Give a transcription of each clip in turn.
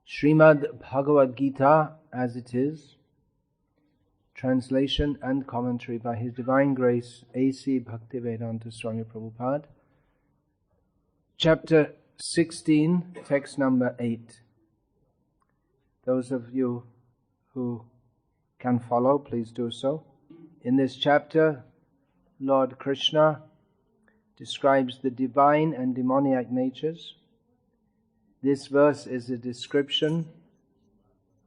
Srimad Bhagavad Gita as it is, translation and commentary by His Divine Grace A.C. Bhaktivedanta Swami Prabhupada, chapter 16, text number 8. Those of you who can follow, please do so. In this chapter, Lord Krsna describes the divine and demoniac natures. This verse is a description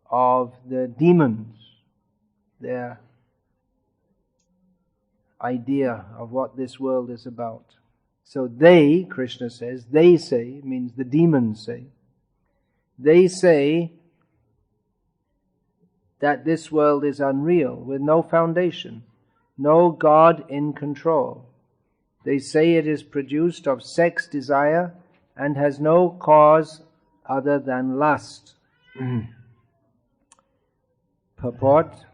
of the demons, their idea of what this world is about. So they, Krishna says, they say, means the demons say, they say that this world is unreal, with no foundation, no God in control. They say it is produced of sex desire and has no cause other than lust. Purport: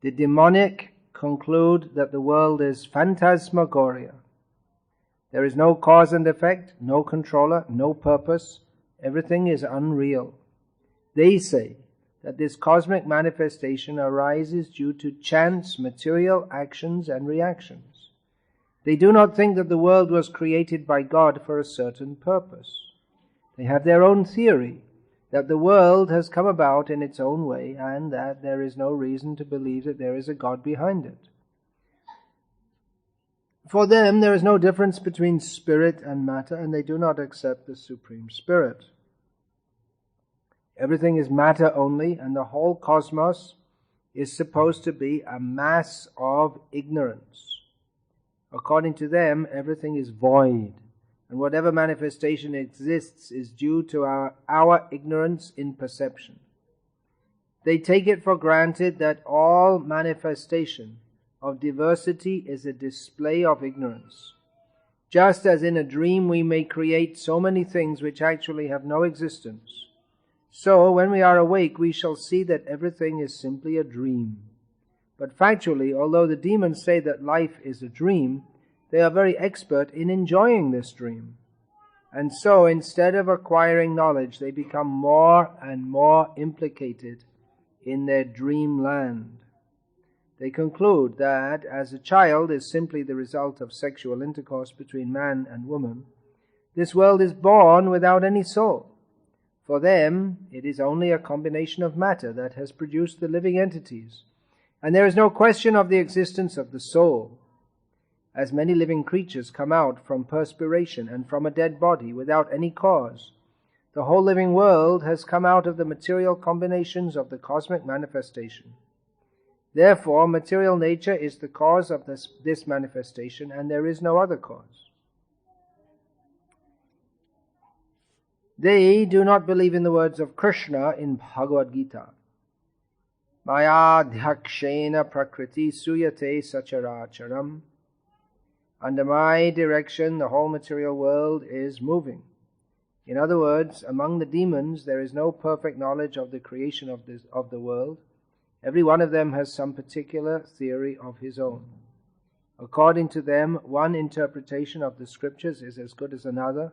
the demonic conclude that the world is phantasmagoria. There is no cause and effect, no controller, no purpose. Everything is unreal. They say that this cosmic manifestation arises due to chance material actions and reactions. They do not think that the world was created by God for a certain purpose. They have their own theory that the world has come about in its own way and that there is no reason to believe that there is a God behind it. For them, there is no difference between spirit and matter, and they do not accept the Supreme Spirit. Everything is matter only, and the whole cosmos is supposed to be a mass of ignorance. According to them, everything is void, and whatever manifestation exists is due to our ignorance in perception. They take it for granted that all manifestation of diversity is a display of ignorance. Just as in a dream we may create so many things which actually have no existence, so when we are awake we shall see that everything is simply a dream. But factually, although the demons say that life is a dream, they are very expert in enjoying this dream. And so, instead of acquiring knowledge, they become more and more implicated in their dreamland. They conclude that as a child is simply the result of sexual intercourse between man and woman, this world is born without any soul. For them, it is only a combination of matter that has produced the living entities, and there is no question of the existence of the soul. As many living creatures come out from perspiration and from a dead body without any cause, the whole living world has come out of the material combinations of the cosmic manifestation. Therefore, material nature is the cause of this manifestation, and there is no other cause. They do not believe in the words of Krishna in Bhagavad Gita. Maya dhakshena prakriti suyate sacharacharam. Under my direction, the whole material world is moving. In other words, among the demons, there is no perfect knowledge of the creation of the world. Every one of them has some particular theory of his own. According to them, one interpretation of the scriptures is as good as another,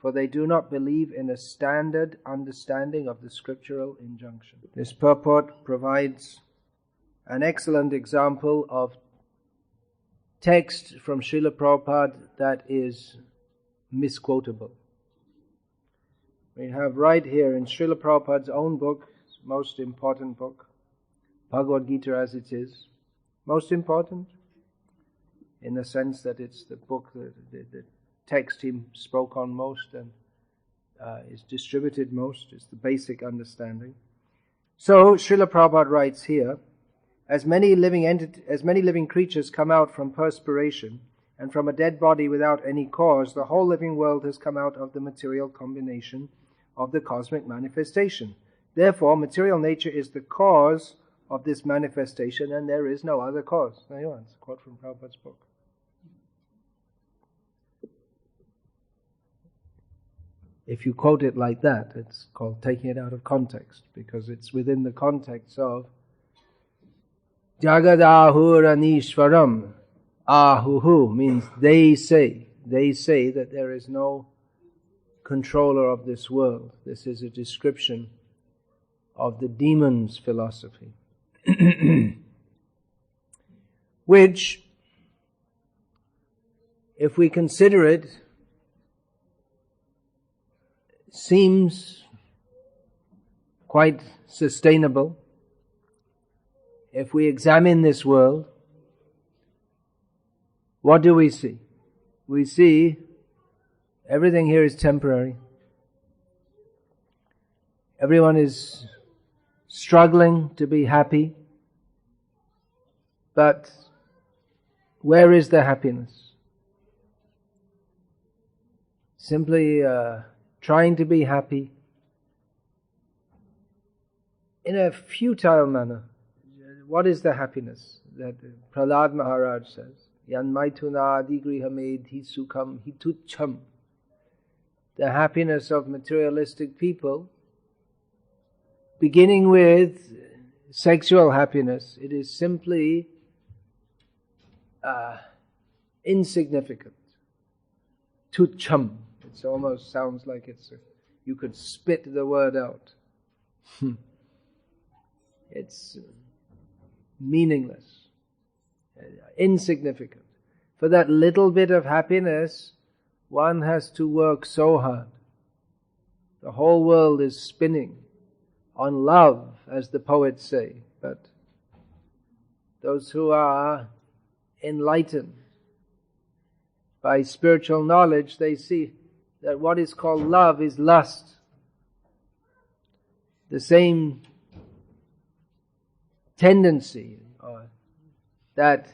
for they do not believe in a standard understanding of the scriptural injunction. This purport provides an excellent example of text from Srila Prabhupada that is misquotable. We have right here in Srila Prabhupada's own book, most important book, Bhagavad Gita as it is, most important in the sense that it's the book, the text he spoke on most and is distributed most, is the basic understanding. So Srila Prabhupada writes here, as many living creatures come out from perspiration and from a dead body without any cause, the whole living world has come out of the material combination of the cosmic manifestation. Therefore, material nature is the cause of this manifestation, and there is no other cause. There you are, it's a quote from Prabhupada's book. If you quote it like that, it's called taking it out of context, because it's within the context of Jagadahuranishwaram. Ahuhu means they say. They say that there is no controller of this world. This is a description of the demon's philosophy, which, if we consider it, seems quite sustainable. If we examine this world, what do we see? We see everything here is temporary. Everyone is struggling to be happy. But where is the happiness? Simply trying to be happy in a futile manner. What is the happiness that Prahlad Maharaj says? Yan maithuna adhigriha medhi sukham hitucham. The happiness of materialistic people, beginning with sexual happiness, it is simply insignificant. Tucham. It almost sounds like you could spit the word out. It's meaningless, insignificant. For that little bit of happiness, one has to work so hard. The whole world is spinning on love, as the poets say. But those who are enlightened by spiritual knowledge, they see that what is called love is lust. The same tendency that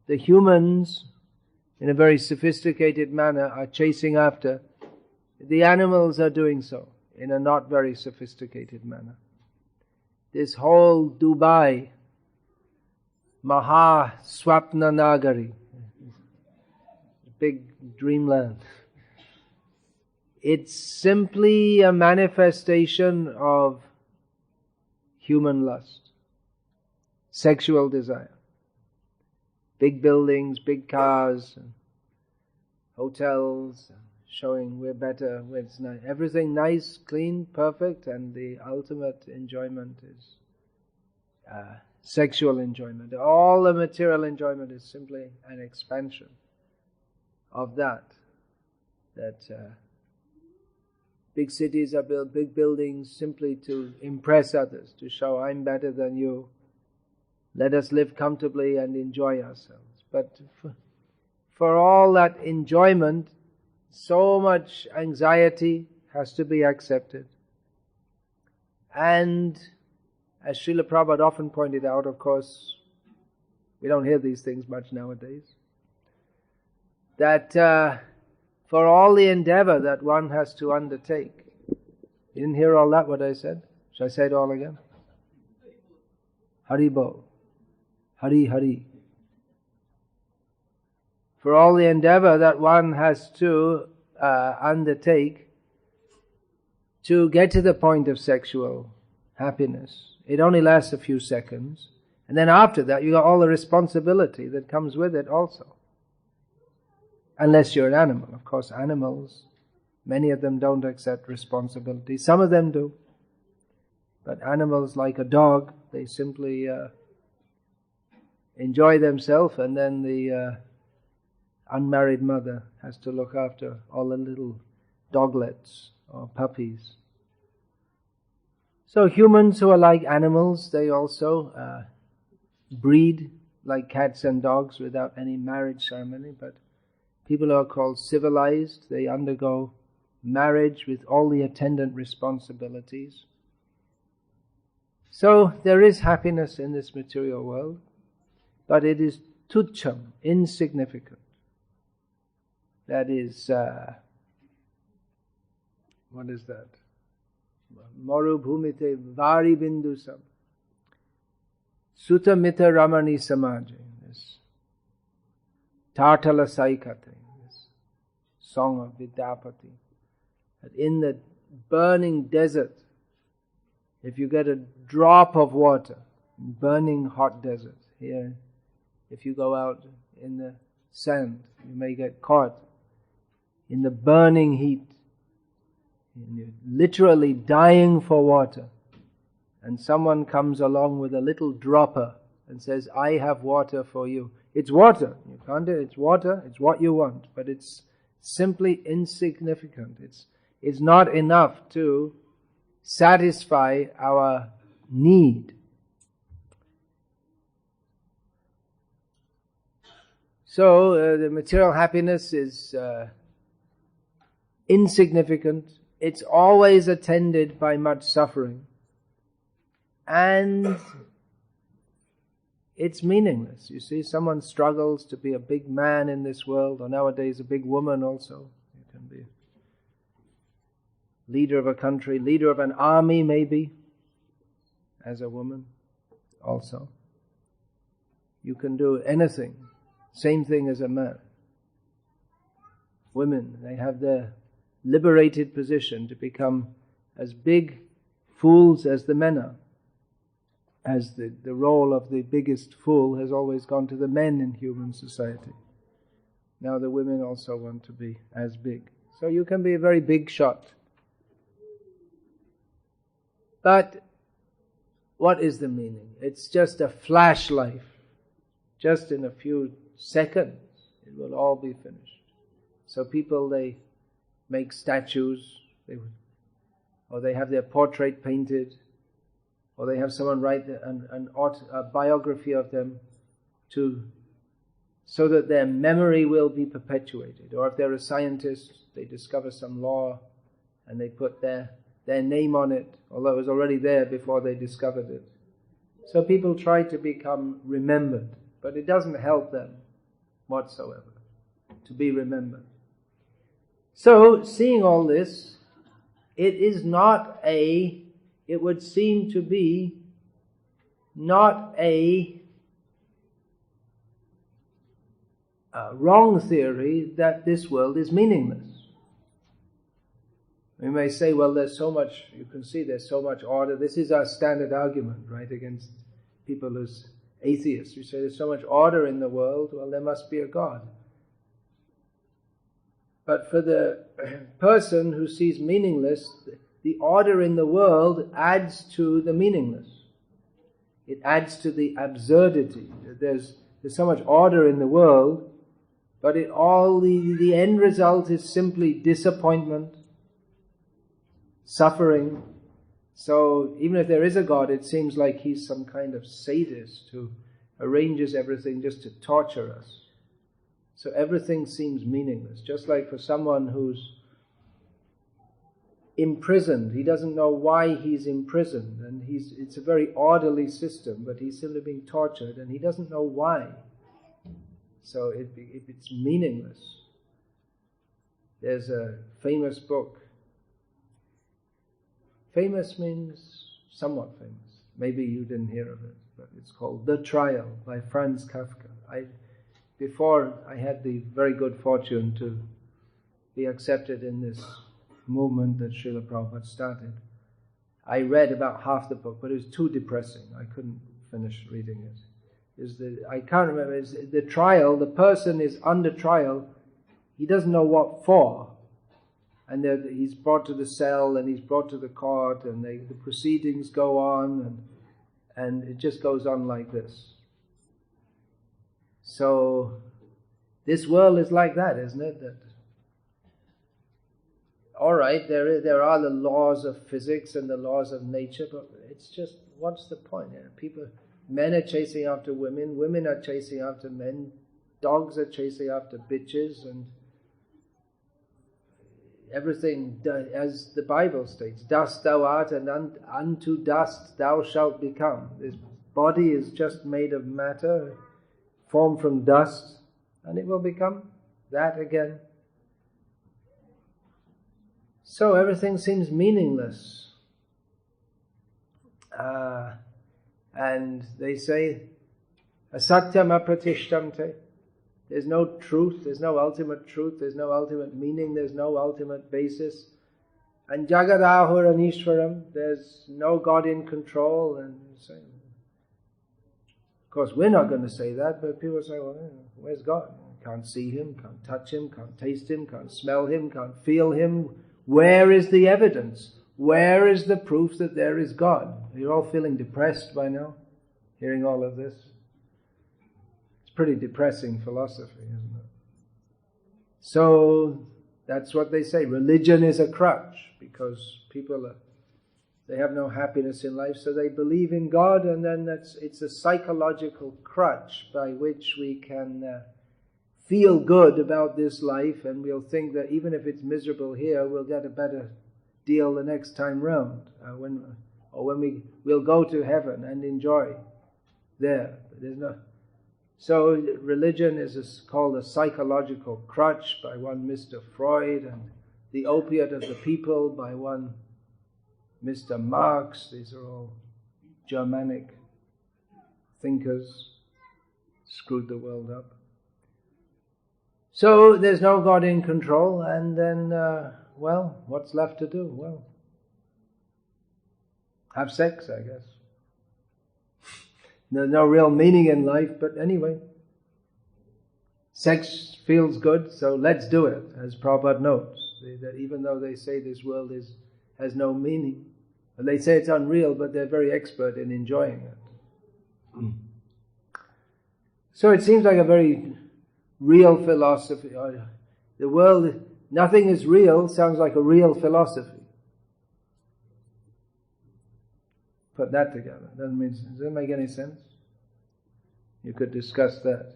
the humans, in a very sophisticated manner, are chasing after, the animals are doing so in a not very sophisticated manner. This whole Dubai, Maha Swapna Nagari, big dreamland, it's simply a manifestation of human lust, sexual desire. Big buildings, big cars, hotels, showing we're better, it's nice. Everything nice, clean, perfect, and the ultimate enjoyment is sexual enjoyment. All the material enjoyment is simply an expansion of that. Big cities are built, big buildings, simply to impress others, to show I'm better than you. Let us live comfortably and enjoy ourselves. But for all that enjoyment, so much anxiety has to be accepted. And as Srila Prabhupada often pointed out, of course, we don't hear these things much nowadays, that for all the endeavor that one has to undertake. You didn't hear all that, what I said? Shall I say it all again? Hari Bol. Hari Hari. For all the endeavor that one has to undertake to get to the point of sexual happiness, it only lasts a few seconds. And then after that, you got all the responsibility that comes with it also. Unless you're an animal. Of course, animals, many of them don't accept responsibility. Some of them do. But animals, like a dog, they simply enjoy themselves, and then the unmarried mother has to look after all the little doglets or puppies. So humans who are like animals, they also breed like cats and dogs without any marriage ceremony, but people who are called civilized, they undergo marriage with all the attendant responsibilities. So there is happiness in this material world, but it is tucham, insignificant. That is, what is that? Maru bhumite vari bindusam. Sutamita ramani samaje. This Tartala Saikate, this song of Vidyapati. That in the burning desert, if you get a drop of water, burning hot desert, here, if you go out in the sand, you may get caught in the burning heat. and you're literally dying for water, and someone comes along with a little dropper and says, I have water for you. It's water. You can't do it. It's water. It's what you want. But it's simply insignificant. It's not enough to satisfy our need. So the material happiness is insignificant. It's always attended by much suffering. And it's meaningless. You see, someone struggles to be a big man in this world, or nowadays a big woman also. You can be leader of a country, leader of an army maybe, as a woman also. You can do anything. Same thing as a man. Women, they have their liberated position to become as big fools as the men are. As the role of the biggest fool has always gone to the men in human society. Now the women also want to be as big. So you can be a very big shot. But what is the meaning? It's just a flash life. Just in a few seconds, it will all be finished. So people, they make statues, or they have their portrait painted, or they have someone write a biography of them so that their memory will be perpetuated. Or if they're a scientist, they discover some law and they put their name on it, although it was already there before they discovered it. So people try to become remembered, but it doesn't help them whatsoever to be remembered. So, seeing all this, it would seem to be not a wrong theory that this world is meaningless. We may say, well, there's so much, you can see there's so much order. This is our standard argument, right, against people who's atheists. You say there's so much order in the world, well, there must be a God. But for the person who sees meaningless, the order in the world adds to the meaningless. It adds to the absurdity. There's so much order in the world, but the end result is simply disappointment, suffering. So even if there is a God, it seems like he's some kind of sadist who arranges everything just to torture us. So everything seems meaningless. Just like for someone who's imprisoned, he doesn't know why he's imprisoned, and it's a very orderly system, but he's simply being tortured and he doesn't know why. So it's meaningless. There's a famous book. Famous means somewhat famous. Maybe you didn't hear of it, but it's called The Trial by Franz Kafka. Before I had the very good fortune to be accepted in this movement that Srila Prabhupada started, I read about half the book, but it was too depressing. I couldn't finish reading it. I can't remember. It's the trial. The person is under trial. He doesn't know what for. And he's brought to the cell and he's brought to the court and the proceedings go on and it just goes on like this. So this world is like that, isn't it? That, all right, there are the laws of physics and the laws of nature, but it's just, what's the point? Men are chasing after women, women are chasing after men, dogs are chasing after bitches, and everything, as the Bible states, dust thou art, and unto dust thou shalt become. This body is just made of matter, formed from dust, and it will become that again. So everything seems meaningless. And they say, asatyam apratishtamte. There's no truth, there's no ultimate truth, there's no ultimate meaning, there's no ultimate basis. And jagadahur anishwaram, there's no God in control. And say, of course, we're not going to say that, but people say, well, where's God? Can't see him, can't touch him, can't taste him, can't smell him, can't feel him. Where is the evidence? Where is the proof that there is God? You're all feeling depressed by now, hearing all of this. It's pretty depressing philosophy, isn't it? So that's what they say. Religion is a crutch because they have no happiness in life, so they believe in God, and then it's a psychological crutch by which we can feel good about this life, and we'll think that even if it's miserable here, we'll get a better deal the next time round, we'll go to heaven and enjoy there. But so religion is called a psychological crutch by one Mr. Freud, and the opiate of the people by one Mr. Marx. These are all Germanic thinkers, screwed the world up. So there's no God in control, and then, what's left to do? Well, have sex, I guess. There's no real meaning in life, but anyway, sex feels good, so let's do it, as Prabhupada notes, that even though they say this world has no meaning, and they say it's unreal, but they're very expert in enjoying it. So it seems like a very real philosophy. The world, nothing is real, sounds like a real philosophy. Put that together. Does that make any sense? You could discuss that.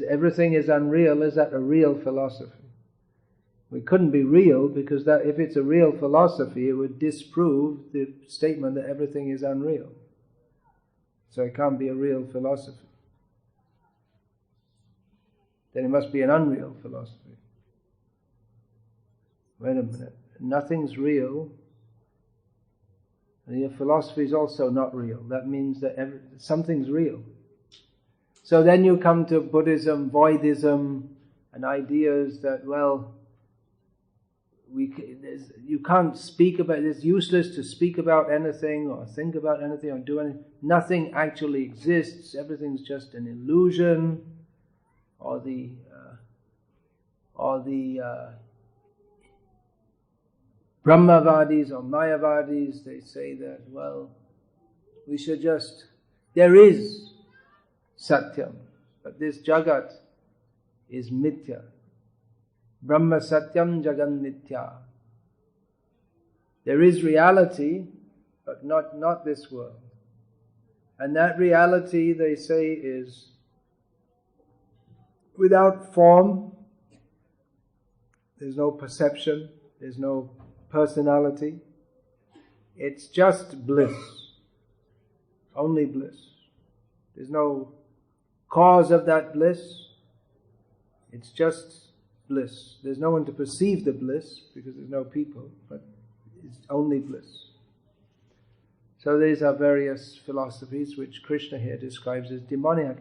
Everything is unreal, is that a real philosophy? We couldn't be real, because that if it's a real philosophy, it would disprove the statement that everything is unreal. So it can't be a real philosophy. Then it must be an unreal philosophy. Wait a minute. Nothing's real. And your philosophy is also not real. That means that something's real. So then you come to Buddhism, Voidism, and ideas that, you can't speak about it. It's useless to speak about anything or think about anything or do anything. Nothing actually exists. Everything's just an illusion. Or the Brahmavadis or Mayavadis, they say that, we should there is Satyam, but this Jagat is Mithya. Brahma Satyam Jagan Mithya. There is reality, but not this world. And that reality, they say, is without form. There's no perception, there's no personality. It's just bliss. Only bliss. There's no cause of that bliss. It's just bliss. There's no one to perceive the bliss because there's no people, but it's only bliss. So these are various philosophies which Krishna here describes as demoniac.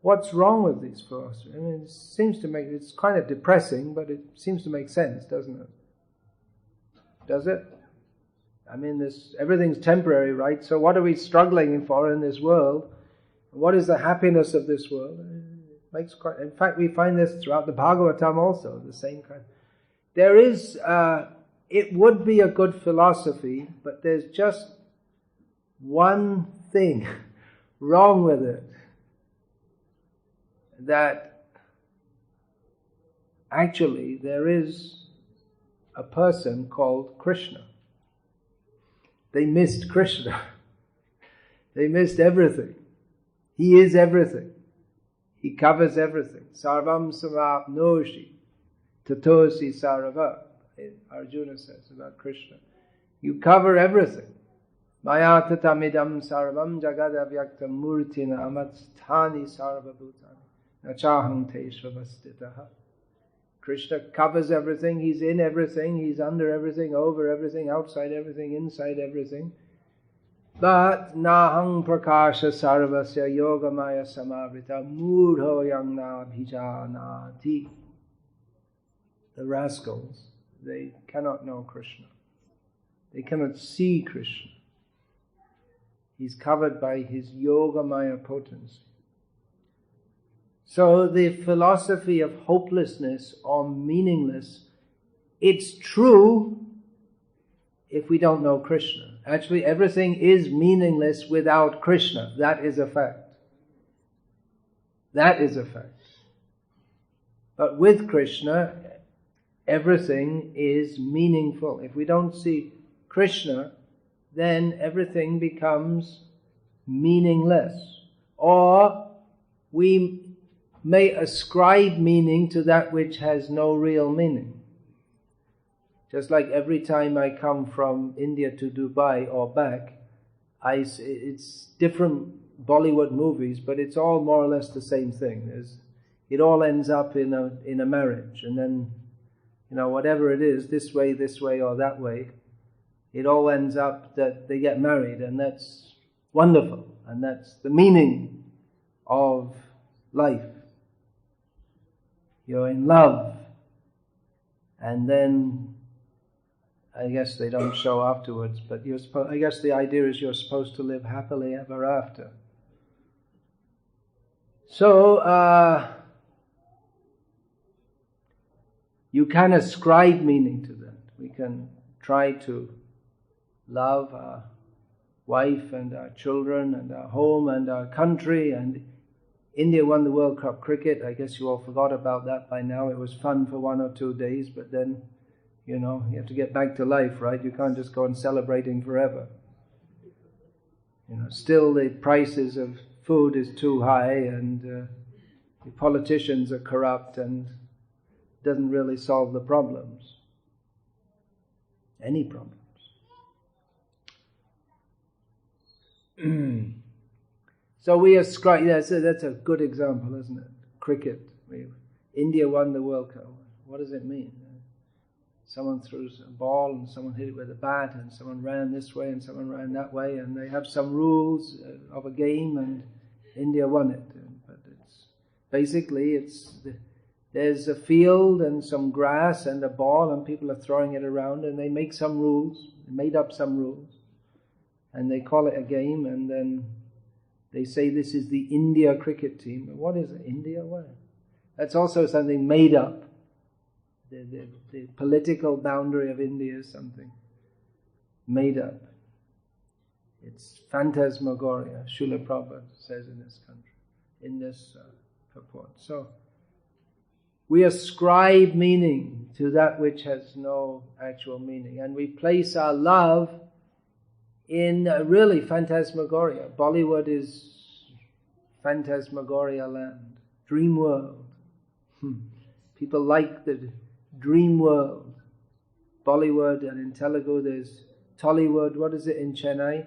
What's wrong with these philosophies? I mean, it's kind of depressing, but it seems to make sense, doesn't it? Does it? I mean, everything's temporary, right? So what are we struggling for in this world? What is the happiness of this world? In fact, we find this throughout the Bhagavatam also, the same kind. There is, it would be a good philosophy, but there's just one thing wrong with it. That actually there is a person called Krishna. They missed Krishna. They missed everything. He is everything. He covers everything. Sarvam samapnoshi tatosi sarava. Arjuna says about Krishna. You cover everything. Maya tatamidam sarvam jagadavyaktam murtina amatstani sarvabhutani. Nachaham teshvavastitaha. Krishna covers everything, He's in everything, He's under everything, over everything, outside everything, inside everything. But nahang prakasha sarvasya yogamaya samavrita mudho yang na bhijanati. The rascals, they cannot know Krishna. They cannot see Krishna. He's covered by His yogamaya potency. So the philosophy of hopelessness or meaningless, it's true, if we don't know Krishna. Actually, everything is meaningless without Krishna. That is a fact. That is a fact. But with Krishna, everything is meaningful. If we don't see Krishna, then everything becomes meaningless. Or we may ascribe meaning to that which has no real meaning. Just like every time I come from India to Dubai or back, it's different Bollywood movies, but it's all more or less the same thing. It all ends up in a marriage, and then, whatever it is, this way or that way, it all ends up that they get married, and that's wonderful, and that's the meaning of life. You're in love, and then I guess they don't show afterwards, but I guess the idea is you're supposed to live happily ever after. So, you can ascribe meaning to that. We can try to love our wife and our children and our home and our country. And India won the World Cup cricket. I guess you all forgot about that by now. It was fun for 1 or 2 days, but then, you have to get back to life, right? You can't just go on celebrating forever. Still the prices of food is too high, and the politicians are corrupt, and doesn't really solve the problems. Any problems. So we ascribe, that's a good example, isn't it? Cricket. India won the World Cup. What does it mean? Someone threw a ball and someone hit it with a bat, and someone ran this way and someone ran that way, and they have some rules of a game, and India won it. But there's a field and some grass and a ball, and people are throwing it around, and they make some rules, made up some rules, and they call it a game, and then they say this is the India cricket team. But what is it? India? What? That's also something made up. The political boundary of India is something made up. It's phantasmagoria, Srila Prabhupada says in this country, in this purport. So, we ascribe meaning to that which has no actual meaning, and we place our love in really phantasmagoria. Bollywood is phantasmagoria land, dream world. People like the dream world. Bollywood, and in Telugu there's Tollywood. What is it in Chennai?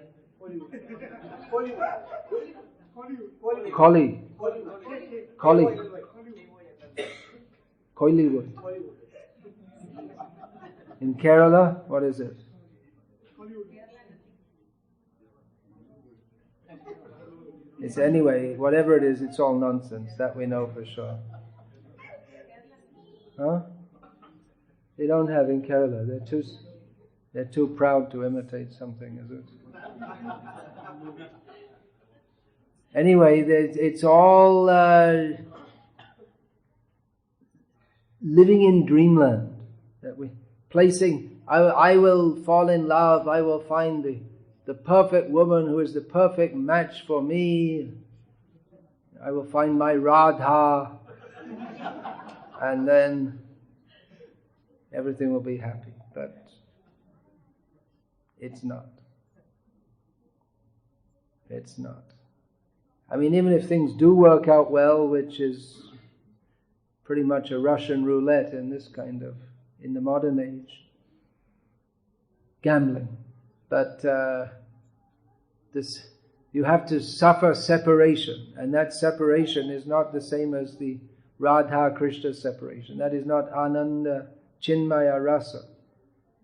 Kollywood. In Kerala, what is it? It's anyway, whatever it is, it's all nonsense. That we know for sure. Huh? They don't have in Kerala. They're too proud to imitate something, is it? Anyway, it's all living in dreamland. That we placing. I will fall in love. I will find the perfect woman who is the perfect match for me. I will find my Radha, and then everything will be happy. But it's not. It's not. I mean, even if things do work out well, which is pretty much a Russian roulette in the modern age, gambling. But you have to suffer separation, and that separation is not the same as the Radha Krishna separation. That is not Ananda Chinmaya Rasa.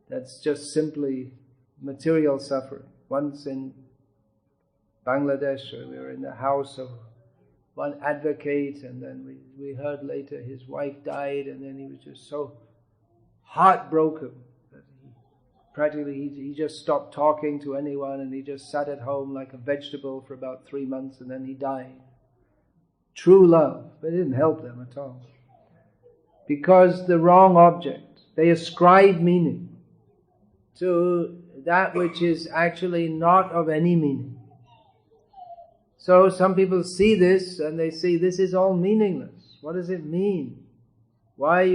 That's just simply material suffering. Once in Bangladesh, we were in the house of one advocate, and then we heard later his wife died, and then he was just so heartbroken that he just stopped talking to anyone, and he just sat at home like a vegetable for about 3 months, and then he died. True love, but it didn't help them at all. Because the wrong object, they ascribe meaning to that which is actually not of any meaning. So some people see this and they say, this is all meaningless. What does it mean? Why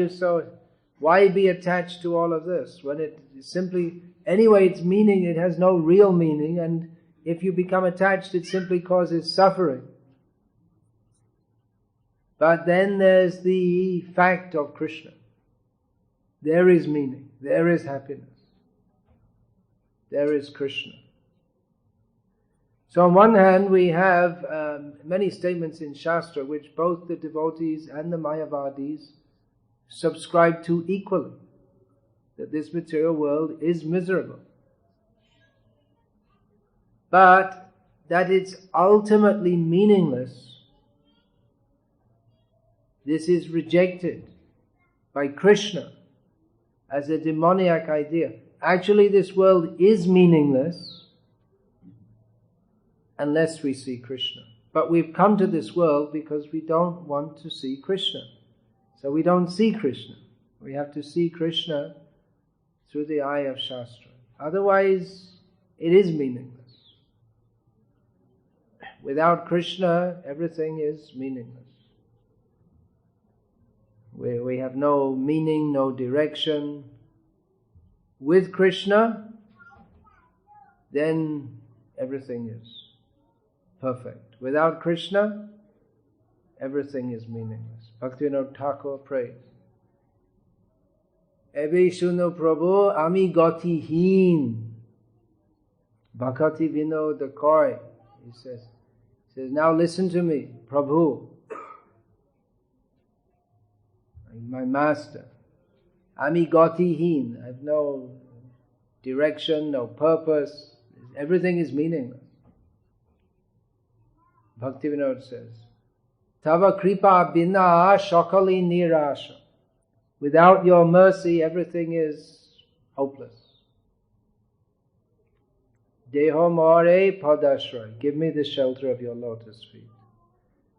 be attached to all of this? When it simply, anyway, its meaning, it has no real meaning, and if you become attached, it simply causes suffering. But then there's the fact of Krishna. There is meaning, there is happiness, there is Krishna. So on one hand we have many statements in Shastra which both the devotees and the Mayavadis subscribe to equally, that this material world is miserable, but that it's ultimately meaningless. This is rejected by Krishna as a demoniac idea. Actually, this world is meaningless unless we see Krishna. But we've come to this world because we don't want to see Krishna. So we don't see Krishna. We have to see Krishna through the eye of Shastra. Otherwise, it is meaningless. Without Krishna, everything is meaningless. We have no meaning, no direction. With Krishna, then everything is perfect. Without Krishna, everything is meaningless. Bhaktivinoda Thakur prays, Ebe shuno Prabhu ami gati heen bhakati vinod koi. He says, now listen to me, Prabhu, my master. Ami gati heen. I have no direction, no purpose. Everything is meaningless. Bhaktivinoda says, Tava kripa bina shakali nirasha. Without your mercy, everything is hopeless. Deho more padashray. Give me the shelter of your lotus feet.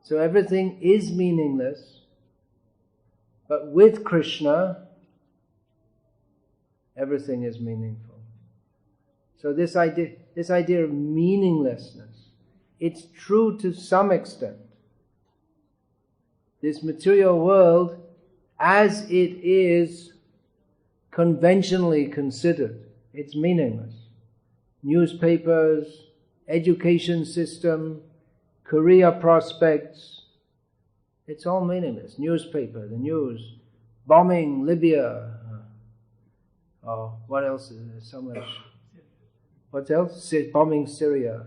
So everything is meaningless, but with Krishna, everything is meaningful. So this idea of meaninglessness, it's true to some extent. This material world, as it is conventionally considered, it's meaningless. Newspapers, education system, career prospects, it's all meaningless. Newspaper, the news, bombing Libya. What else is there? So much. What else? Bombing Syria,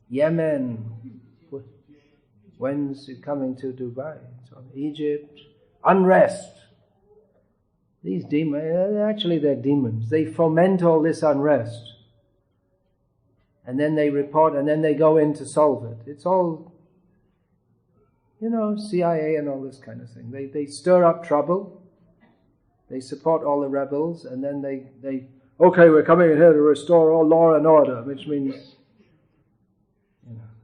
Yemen. When's it coming to Dubai? Egypt. Unrest. These demons, actually they're demons. They foment all this unrest. And then they report, and then they go in to solve it. It's all, CIA and all this kind of thing. They stir up trouble. They support all the rebels, and then they okay, we're coming in here to restore all law and order, which means,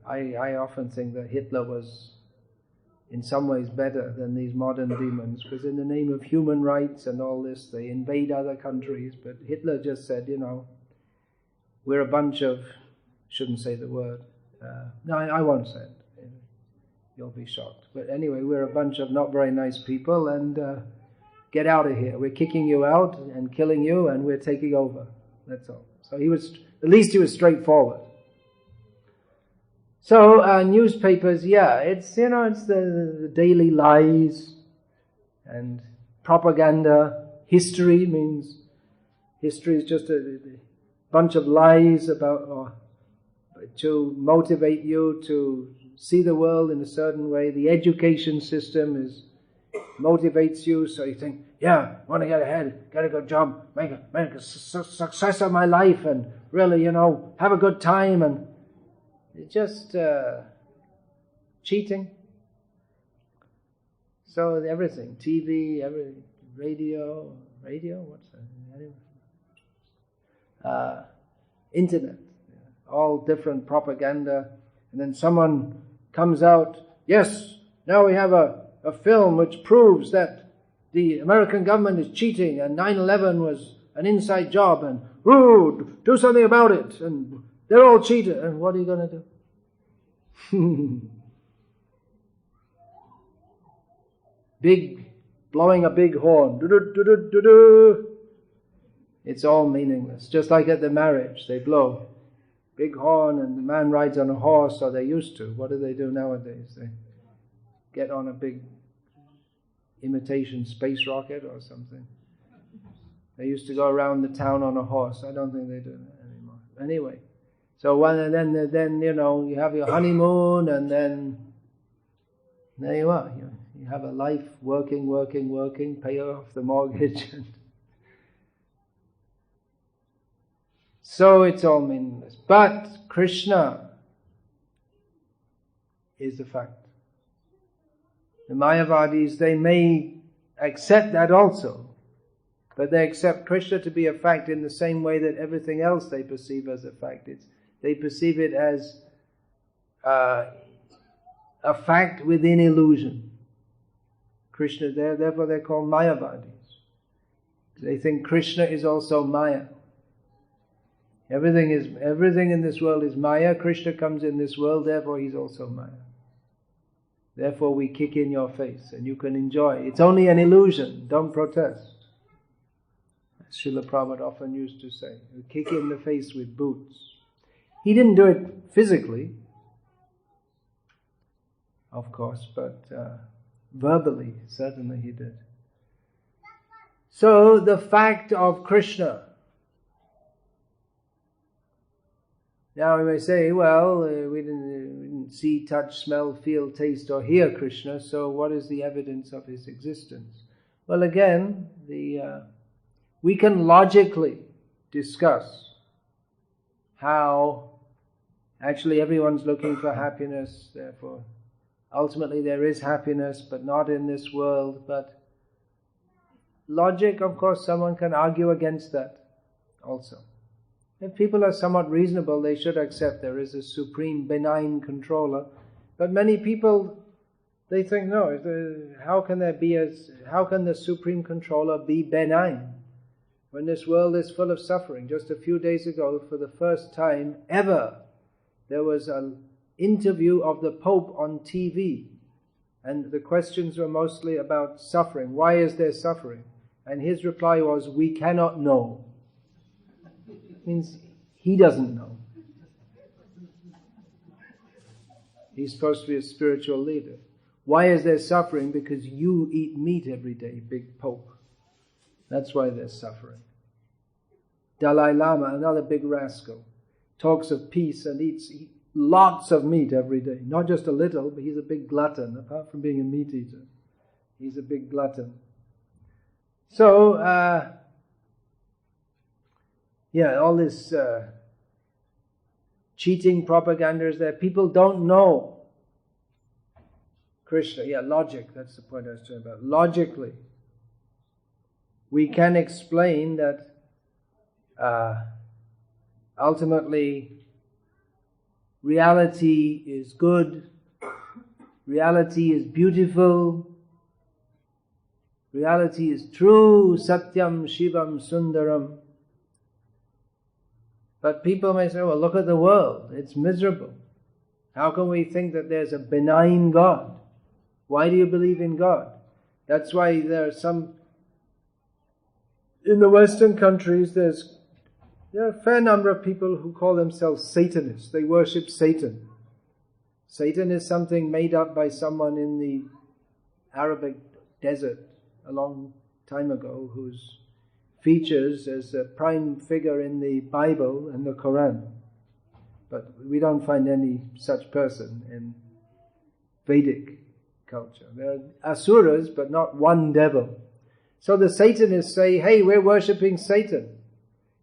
I often think that Hitler was in some ways better than these modern demons, because in the name of human rights and all this, they invade other countries, but Hitler just said, we're a bunch of, shouldn't say the word, no, I won't say it, you'll be shocked. But anyway, we're a bunch of not very nice people, and get out of here. We're kicking you out and killing you, and we're taking over. That's all. So at least he was straightforward. So newspapers, it's the daily lies and propaganda. History is just a bunch of lies to motivate you to see the world in a certain way. The education system motivates you, so you think, I want to get ahead, get a good job, make a success of my life, and really, have a good time, and it's just cheating. So everything, TV, radio, what's that? Internet, all different propaganda, and then someone comes out, yes, now we have a film which proves that the American government is cheating and 9/11 was an inside job and, ooh, do something about it, and they're all cheated, and what are you going to do? Blowing a big horn, do-do-do-do-do-do. It's all meaningless. Just like at the marriage, they blow big horn and the man rides on a horse, or they used to. What do they do nowadays? They get on a big imitation space rocket or something. They used to go around the town on a horse. I don't think they do that anymore. Anyway, so then you have your honeymoon, and then there you are. You have a life working, pay off the mortgage. So it's all meaningless. But Krishna is the fact. The Mayavadis, they may accept that also, but they accept Krishna to be a fact in the same way that everything else they perceive as a fact. They perceive it as a fact within illusion. Krishna, therefore they're called Mayavadis. They think Krishna is also Maya. Everything in this world is Maya. Krishna comes in this world, therefore he's also Maya. Therefore we kick in your face and you can enjoy. It's only an illusion, don't protest. As Srila Prabhupada often used to say, you kick in the face with boots. He didn't do it physically, of course, but verbally, certainly he did. So the fact of Krishna. Now we may say, well, we didn't see, touch, smell, feel, taste or hear Krishna, so what is the evidence of his existence? Well, again, we can logically discuss how actually everyone's looking for happiness, therefore ultimately there is happiness, but not in this world. But logic, of course, someone can argue against that also. If people are somewhat reasonable, they should accept there is a supreme benign controller. But many people, they think, no, how can the supreme controller be benign when this world is full of suffering? Just a few days ago, for the first time ever, there was an interview of the Pope on TV, and the questions were mostly about suffering. Why is there suffering? And his reply was, we cannot know. Means he doesn't know. He's supposed to be a spiritual leader. Why is there suffering? Because you eat meat every day, big Pope. That's why there's suffering. Dalai Lama, another big rascal, talks of peace and eats lots of meat every day. Not just a little, but he's a big glutton. Apart from being a meat eater, he's a big glutton. So, all this cheating propaganda is there. People don't know Krishna. Logic, that's the point I was talking about. Logically, we can explain that ultimately reality is good, reality is beautiful, reality is true, satyam shivam sundaram. But people may say, well, look at the world, it's miserable. How can we think that there's a benign God? Why do you believe in God? That's why there are some, in the Western countries, there are a fair number of people who call themselves Satanists. They worship Satan. Satan is something made up by someone in the Arabic desert a long time ago, whose features as a prime figure in the Bible and the Quran. But we don't find any such person in Vedic culture. There are asuras, but not one devil. So the Satanists say, hey, we're worshipping Satan.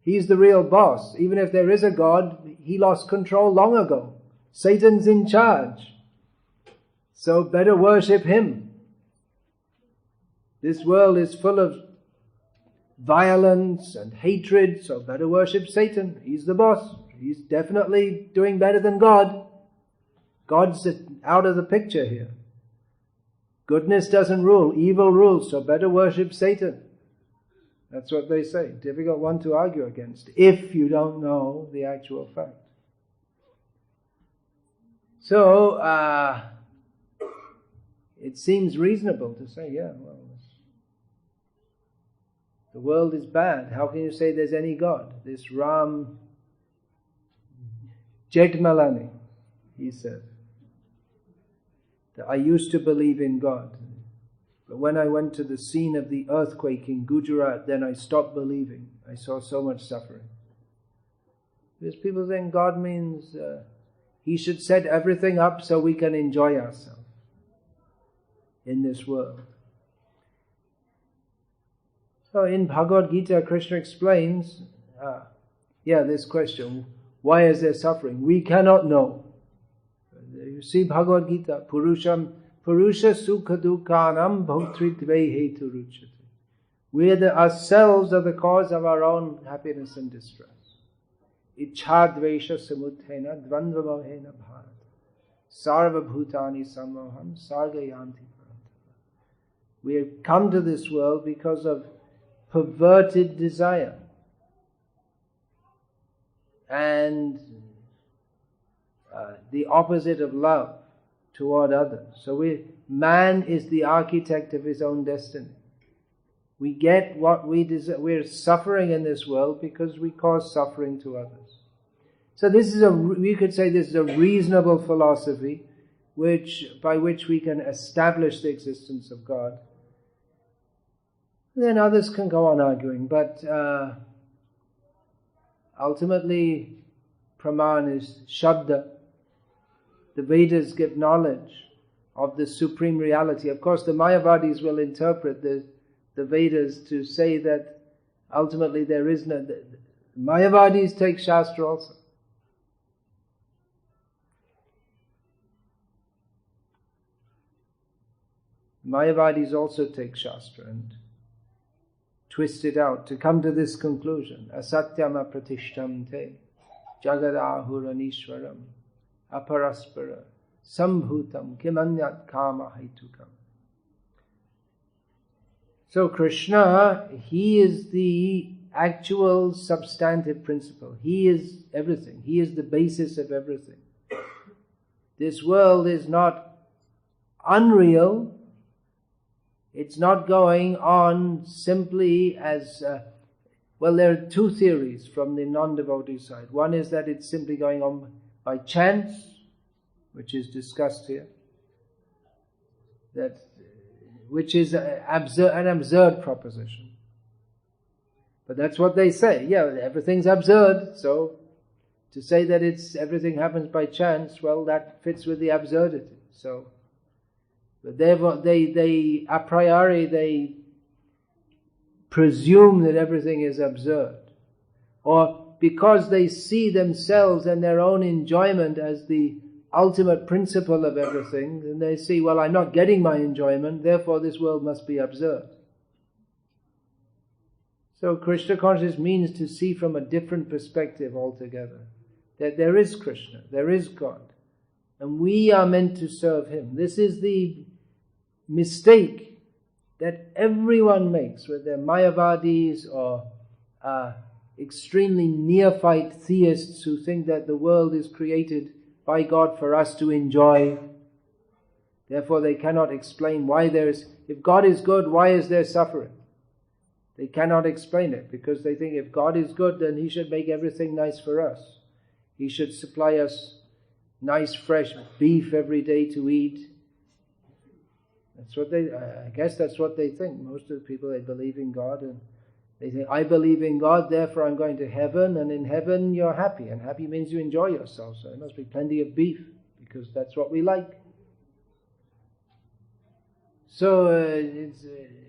He's the real boss. Even if there is a God, he lost control long ago. Satan's in charge. So better worship him. This world is full of violence and hatred, so better worship Satan. He's the boss. He's definitely doing better than God. God's out of the picture here. Goodness doesn't rule, evil rules, so better worship Satan. That's what they say. Difficult one to argue against if you don't know the actual fact. So, it seems reasonable to say, yeah, well, the world is bad. How can you say there's any God? This Ram Jegmalani, he said, that I used to believe in God. But when I went to the scene of the earthquake in Gujarat, then I stopped believing. I saw so much suffering. Because people think God means He should set everything up so we can enjoy ourselves in this world. So in Bhagavad Gita, Krishna explains, this question, why is there suffering? We cannot know. You see Bhagavad Gita, Purusha sukha dukhanam bhautritve hetu ruchate. We ourselves are the cause of our own happiness and distress. Ichha dvesha samuthena dvandva mohena bharata. Sarva bhutani samoham sargayanti parantava. We have come to this world because of perverted desire. And the opposite of love toward others. So man is the architect of his own destiny. We get what we desire. We're suffering in this world because we cause suffering to others. So we could say this is a reasonable philosophy by which we can establish the existence of God. Then others can go on arguing, but ultimately Praman is Shabda. The Vedas give knowledge of the supreme reality. Of course, the Mayavadis will interpret the Vedas to say that ultimately there is no... Mayavadis take Shastra also. Mayavadis also take Shastra and twist it out to come to this conclusion. Asatyam apratishtam te jagadahuranishwaram aparaspara sambhutam kimanyat kama haitukam. So Krishna, He is the actual substantive principle. He is everything. He is the basis of everything. This world is not unreal. It's not going on simply as... there are two theories from the non-devotee side. One is that it's simply going on by chance, which is discussed here, which is an absurd proposition. But that's what they say. Yeah, everything's absurd, so to say that everything happens by chance, well, that fits with the absurdity. So, but therefore, they a priori, they presume that everything is absurd. Or because they see themselves and their own enjoyment as the ultimate principle of everything, then they see, well, I'm not getting my enjoyment, therefore this world must be absurd. So Krishna consciousness means to see from a different perspective altogether. That there is Krishna, there is God, and we are meant to serve Him. This is the mistake that everyone makes, whether they're Mayavadis or extremely neophyte theists who think that the world is created by God for us to enjoy. Therefore they cannot explain why if God is good, why is there suffering? They cannot explain it because they think if God is good, then He should make everything nice for us. He should supply us nice fresh beef every day to eat. That's what I guess that's what they think. Most of the people, they believe in God and they think, I believe in God, therefore I'm going to heaven, and in heaven you're happy. And happy means you enjoy yourself, so there must be plenty of beef, because that's what we like. So it's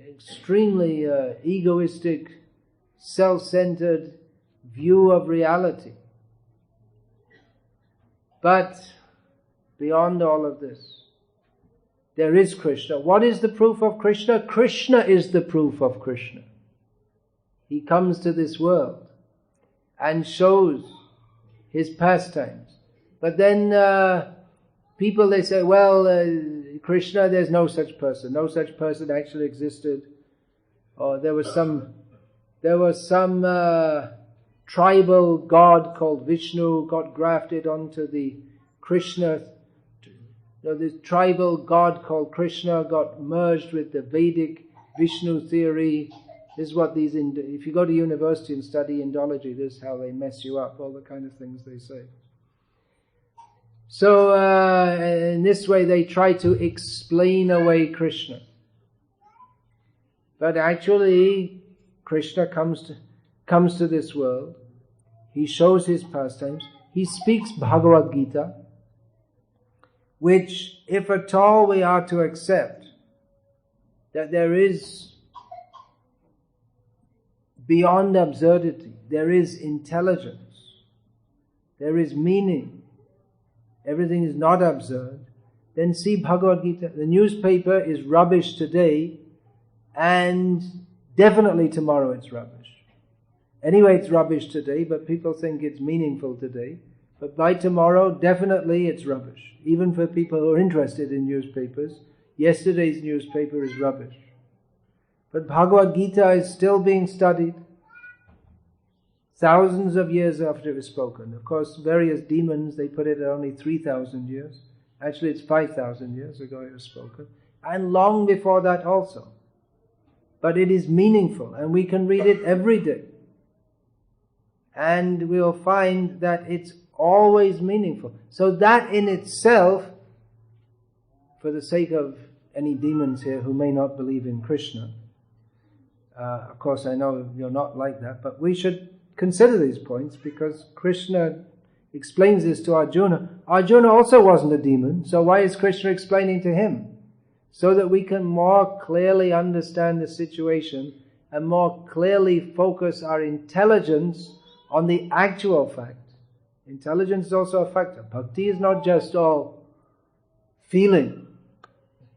extremely egoistic, self-centered view of reality. But beyond all of this, there is Krishna. What is the proof of Krishna? Krishna is the proof of Krishna. He comes to this world and shows His pastimes. But then people, they say, well, Krishna, there's no such person. No such person actually existed. Or there was some there was some tribal god called Vishnu got grafted onto the Krishna. This tribal god called Krishna got merged with the Vedic Vishnu theory. This is what these, if you go to university and study Indology, this is how they mess you up, all the kind of things they say. So in this way they try to explain away Krishna. But actually Krishna comes to this world, he shows his pastimes, he speaks Bhagavad Gita, which if at all we are to accept that there is beyond absurdity, there is intelligence, there is meaning, everything is not absurd, then see Bhagavad Gita. The newspaper is rubbish today, and definitely tomorrow it's rubbish. Anyway, it's rubbish today, but people think it's meaningful today. But by tomorrow, definitely it's rubbish. Even for people who are interested in newspapers, yesterday's newspaper is rubbish. But Bhagavad Gita is still being studied thousands of years after it was spoken. Of course, various demons, they put it at only 3,000 years. Actually, it's 5,000 years ago it was spoken. And long before that also. But it is meaningful, and we can read it every day. And we'll find that it's always meaningful. So that in itself, for the sake of any demons here who may not believe in Krishna, of course I know you're not like that, but we should consider these points because Krishna explains this to Arjuna. Arjuna also wasn't a demon, so why is Krishna explaining to him? So that we can more clearly understand the situation and more clearly focus our intelligence on the actual fact. Intelligence is also a factor. Bhakti is not just all feeling.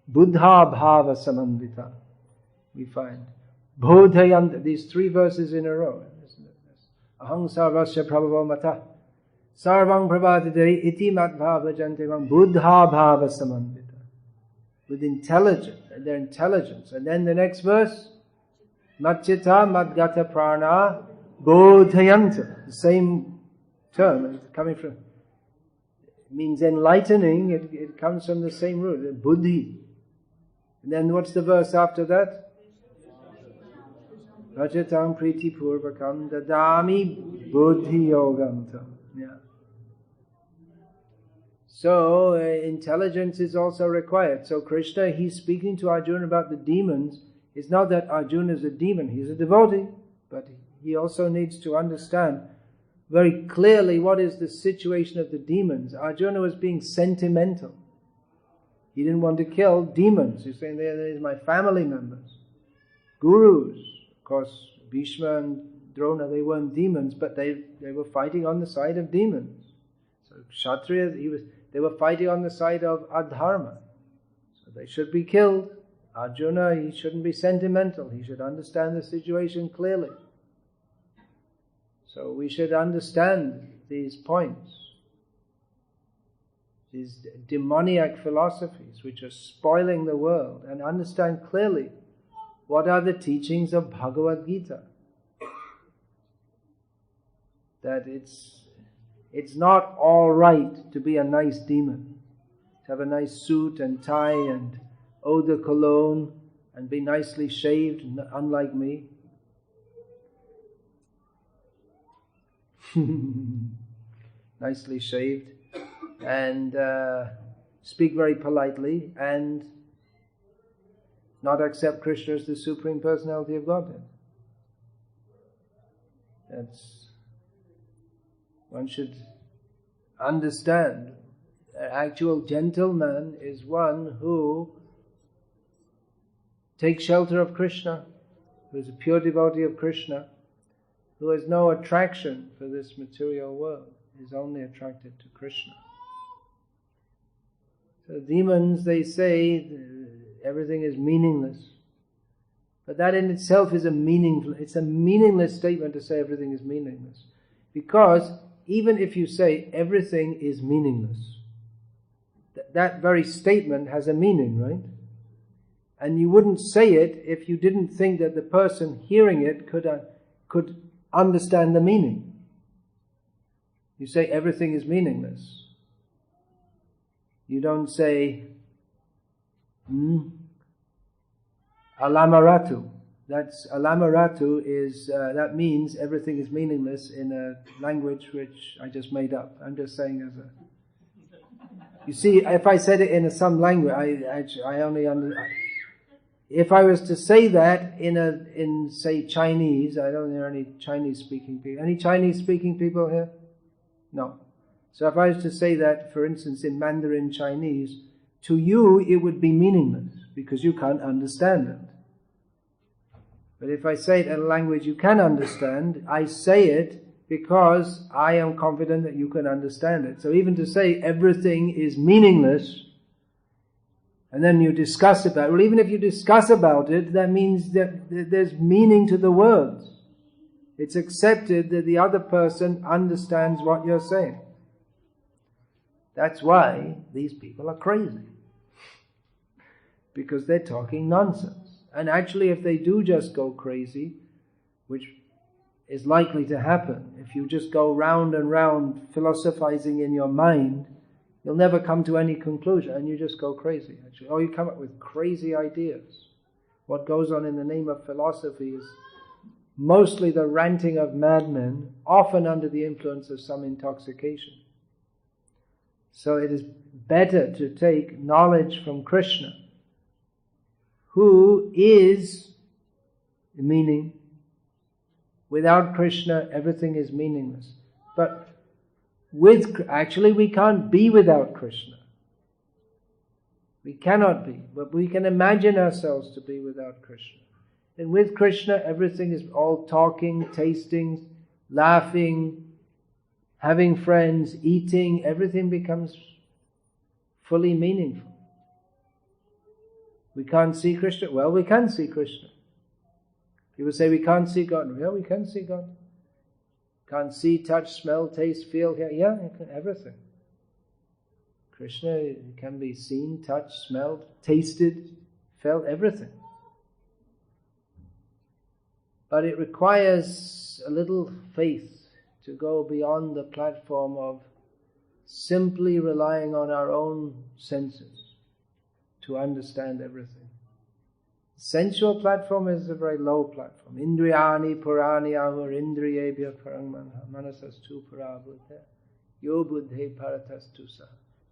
Buddha bhava samandita, we find. Bodhayanta, these three verses in a row. Aham sarvasya prabhavo mata. Sarvang prabhadade iti mat bhava jantivang buddha bhava samandita. With intelligence, and their intelligence. And then the next verse, Matchita madgata prana bodhayanta. The same term, it's coming from, it means enlightening, it comes from the same root, buddhi. And then what's the verse after that? Rajatam priti purvakam dadami buddhi yogantam. Yeah. So, intelligence is also required. So Krishna, he's speaking to Arjuna about the demons. It's not that Arjuna is a demon, he's a devotee, but he also needs to understand very clearly what is the situation of the demons. Arjuna was being sentimental. He didn't want to kill demons. He's saying, they're my family members. Gurus, of course, Bhishma and Drona, they weren't demons, but they were fighting on the side of demons. So Kshatriya, they were fighting on the side of adharma. So they should be killed. Arjuna, he shouldn't be sentimental. He should understand the situation clearly. So we should understand these points. These demoniac philosophies which are spoiling the world, and understand clearly what are the teachings of Bhagavad Gita. That it's not all right to be a nice demon, to have a nice suit and tie and eau de cologne and be nicely shaved, unlike me. Nicely shaved and speak very politely and not accept Krishna as the Supreme Personality of Godhead. One should understand an actual gentleman is one who takes shelter of Krishna, who is a pure devotee of Krishna, who has no attraction for this material world, is only attracted to Krishna. So demons, they say everything is meaningless. But that in itself is it's a meaningless statement to say everything is meaningless. Because even if you say everything is meaningless, that very statement has a meaning, right? And you wouldn't say it if you didn't think that the person hearing it could understand the meaning. You say everything is meaningless. You don't say alamaratu. That's alamaratu is that means everything is meaningless in a language which I just made up. I'm just saying as a. You see, if I said it in some language, I only if I was to say that in say Chinese, I don't know any Chinese speaking people. Any Chinese speaking people here? No. So if I was to say that, for instance, in Mandarin Chinese, to you it would be meaningless because you can't understand it. But if I say it in a language you can understand, I say it because I am confident that you can understand it. So even to say everything is meaningless, and then you discuss about it, well, even if you discuss about it, that means that there's meaning to the words. It's accepted that the other person understands what you're saying. That's why these people are crazy. Because they're talking nonsense. And actually, if they do just go crazy, which is likely to happen, if you just go round and round philosophizing in your mind, you'll never come to any conclusion and you just go crazy, actually. Or you come up with crazy ideas. What goes on in the name of philosophy is mostly the ranting of madmen, often under the influence of some intoxication. So it is better to take knowledge from Krishna, who is the meaning. Without Krishna, everything is meaningless. But actually we can't be without Krishna. We cannot be, but we can imagine ourselves to be without Krishna. And with Krishna, everything is all talking, tasting, laughing, having friends, eating, everything becomes fully meaningful. We can't see Krishna. Well, we can see Krishna. People say we can't see God. Yeah, we can see God. Can't see, touch, smell, taste, feel, hear. Yeah, everything. Krishna can be seen, touched, smelled, tasted, felt, everything. But it requires a little faith to go beyond the platform of simply relying on our own senses to understand everything. Sensual platform is a very low platform. Indriyani purani ahur indriyebhya parang manasastu parabhuddha yo buddhe paratastusa.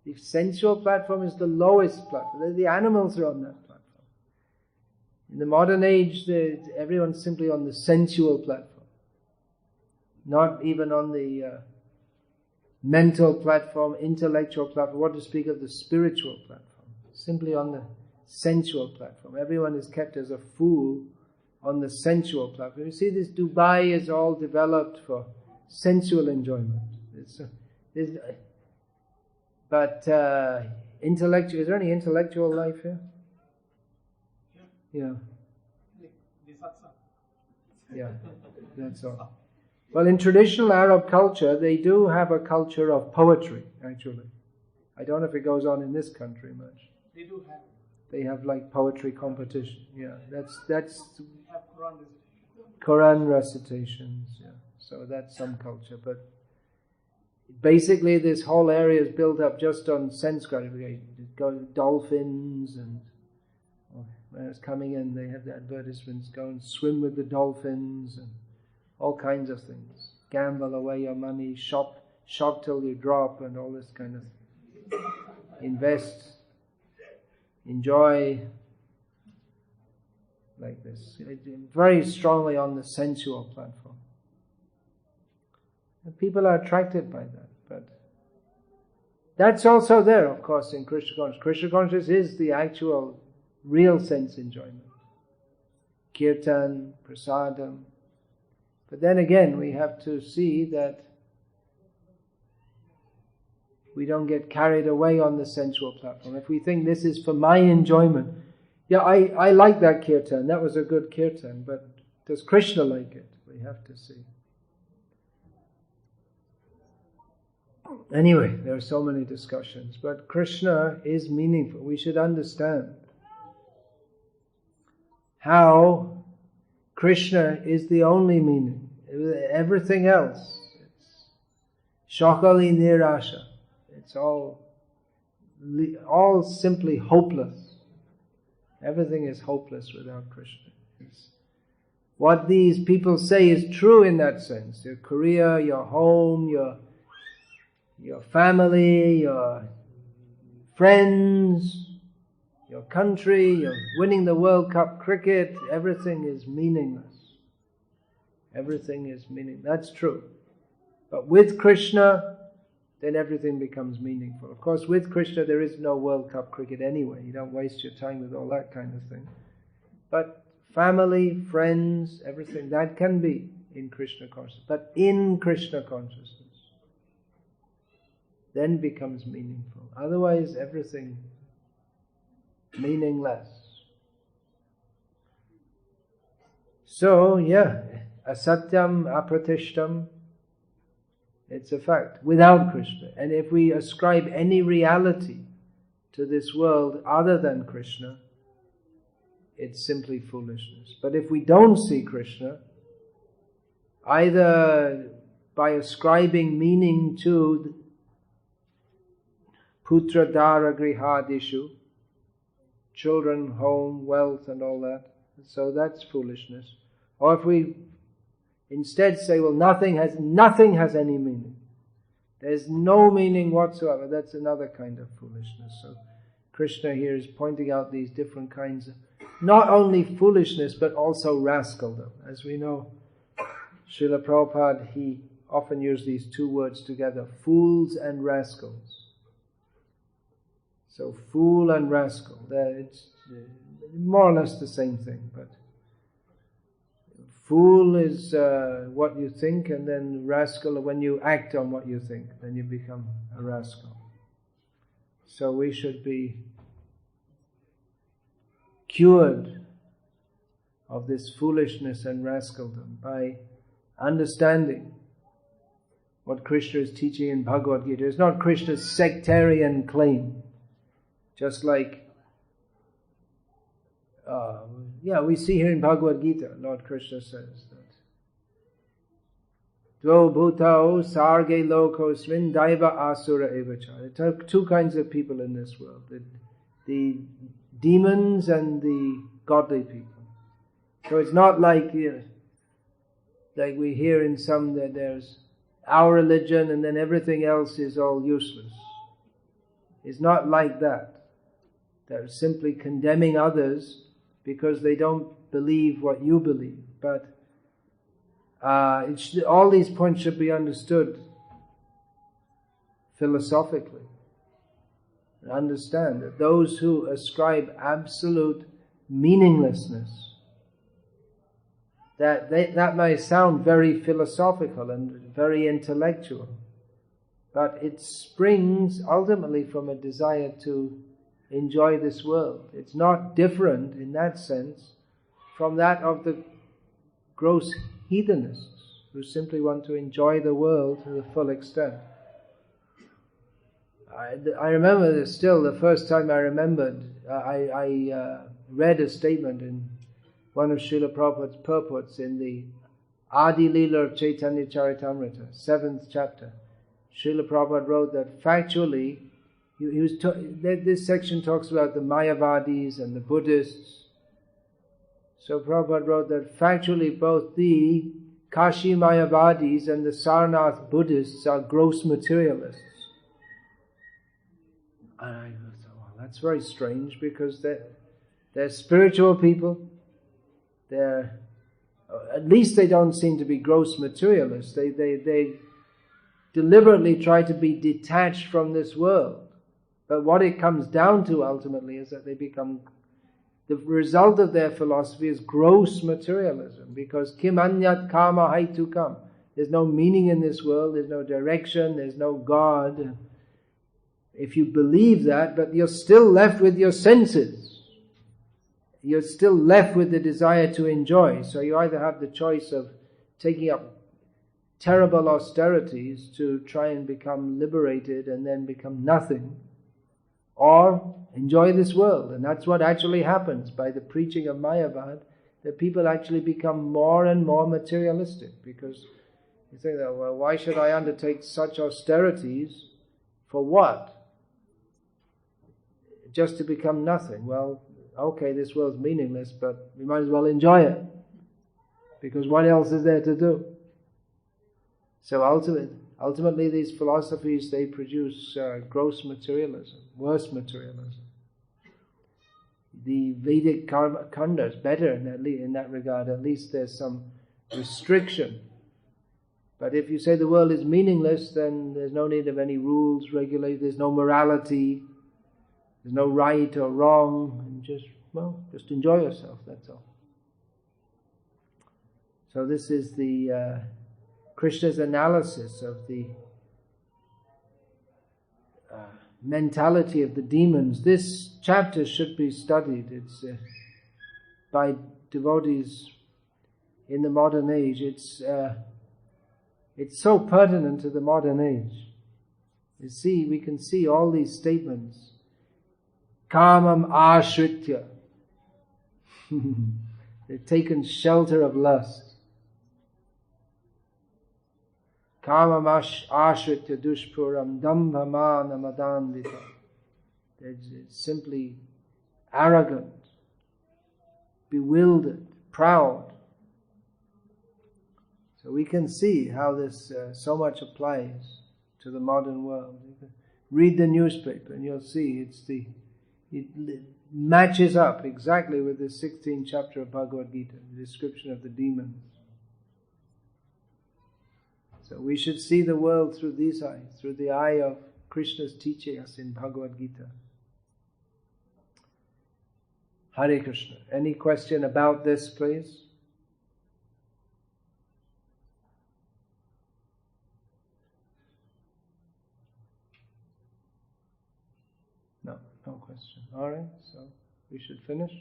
The sensual platform is the lowest platform. The animals are on that platform. In the modern age, everyone's simply on the sensual platform. Not even on the mental platform, intellectual platform, what to speak of the spiritual platform. Simply on the sensual platform. Everyone is kept as a fool on the sensual platform. You see, this Dubai is all developed for sensual enjoyment. But intellectual, is there any intellectual life here? Yeah. Yeah, that's all. Well, in traditional Arab culture, they do have a culture of poetry, actually. I don't know if it goes on in this country much. They do have. They have like poetry competition. Yeah, that's They have Quran recitations. Yeah, so that's some culture. But basically, this whole area is built up just on sense gratification. Dolphins, and when it's coming in, they have the advertisements: go and swim with the dolphins, and all kinds of things. Gamble away your money, shop till you drop, and all this kind of thing. Invest. Enjoy, like this, very strongly on the sensual platform. And people are attracted by that, but that's also there, of course, in Krishna consciousness. Krishna consciousness is the actual, real sense enjoyment. Kirtan, prasadam. But then again, we have to see that we don't get carried away on the sensual platform. If we think this is for my enjoyment, yeah, I like that kirtan, that was a good kirtan, but does Krishna like it? We have to see. Anyway, there are so many discussions, but Krishna is meaningful. We should understand how Krishna is the only meaning. Everything else, it's shakali nirasha. It's all simply hopeless. Everything is hopeless without Krishna. What these people say is true in that sense. Your career, your home, your family, your friends, your country, you're winning the World Cup cricket, everything is meaningless. Everything is meaningless. That's true. But with Krishna, then everything becomes meaningful. Of course, with Krishna there is no World Cup cricket anyway. You don't waste your time with all that kind of thing. But family, friends, everything, that can be in Krishna consciousness. But in Krishna consciousness, then becomes meaningful. Otherwise, everything meaningless. So, asatyam apratishtam, it's a fact, without Krishna. And if we ascribe any reality to this world other than Krishna, it's simply foolishness. But if we don't see Krishna, either by ascribing meaning to putra dara grihadishu, children, home, wealth and all that, so that's foolishness. Or if we instead say, well, nothing has any meaning. There's no meaning whatsoever. That's another kind of foolishness. So Krishna here is pointing out these different kinds of, not only foolishness, but also rascaldom. As we know, Srila Prabhupada, he often used these two words together, fools and rascals. So fool and rascal, it's more or less the same thing, but fool is what you think, and then rascal, when you act on what you think, then you become a rascal. So we should be cured of this foolishness and rascaldom by understanding what Krishna is teaching in Bhagavad Gita. It's not Krishna's sectarian claim. Just like, we see here in Bhagavad Gita, Lord Krishna says that Dvo bhutao sarge lokosmin daiva asura evacha. There are two kinds of people in this world, the demons and the godly people. So it's not like we hear in some that there's our religion and then everything else is all useless. It's not like that. They're simply condemning others because they don't believe what you believe. But all these points should be understood philosophically. And understand that those who ascribe absolute meaninglessness, that may sound very philosophical and very intellectual, but it springs ultimately from a desire to enjoy this world. It's not different in that sense from that of the gross hedonists who simply want to enjoy the world to the full extent. I remember this still, the first time I remembered, I read a statement in one of Srila Prabhupada's purports in the Adi Leela of Chaitanya Charitamrita, 7th chapter. Srila Prabhupada wrote that factually, this section talks about the Mayavadis and the Buddhists. So Prabhupada wrote that factually both the Kashi Mayavadis and the Sarnath Buddhists are gross materialists. And I thought, well, that's very strange because they're spiritual people. At least they don't seem to be gross materialists. They deliberately try to be detached from this world. But what it comes down to ultimately is that they become, the result of their philosophy is gross materialism, because kim anyat kama haitukam. There's no meaning in this world, there's no direction, there's no God. If you believe that, but you're still left with your senses. You're still left with the desire to enjoy. So you either have the choice of taking up terrible austerities to try and become liberated and then become nothing, or enjoy this world. And that's what actually happens by the preaching of Mayavad. that people actually become more and more materialistic, because you think that, well, why should I undertake such austerities? For what? Just to become nothing. Well, okay, this world's meaningless, but we might as well enjoy it, because what else is there to do? So ultimately these philosophies, they produce gross materialism, worse materialism. The Vedic Kanda is better in that regard. At least there's some restriction. But if you say the world is meaningless, then there's no need of any rules, regulations, there's no morality, there's no right or wrong, and just enjoy yourself, that's all. So this is the Krishna's analysis of the mentality of the demons. This chapter should be studied. It's by devotees in the modern age. It's so pertinent to the modern age. You see, we can see all these statements. Kamam ashritya. They've taken shelter of lust. Kamam ashritya dushpuram dambhamana madandita. They're simply arrogant, bewildered, proud. So we can see how this so much applies to the modern world. You can read the newspaper and you'll see it matches up exactly with the 16th chapter of Bhagavad Gita, the description of the demons. So we should see the world through these eyes, through the eye of Krishna's teaching us in Bhagavad Gita. Hare Krishna. Any question about this, please? No question. Alright, so we should finish.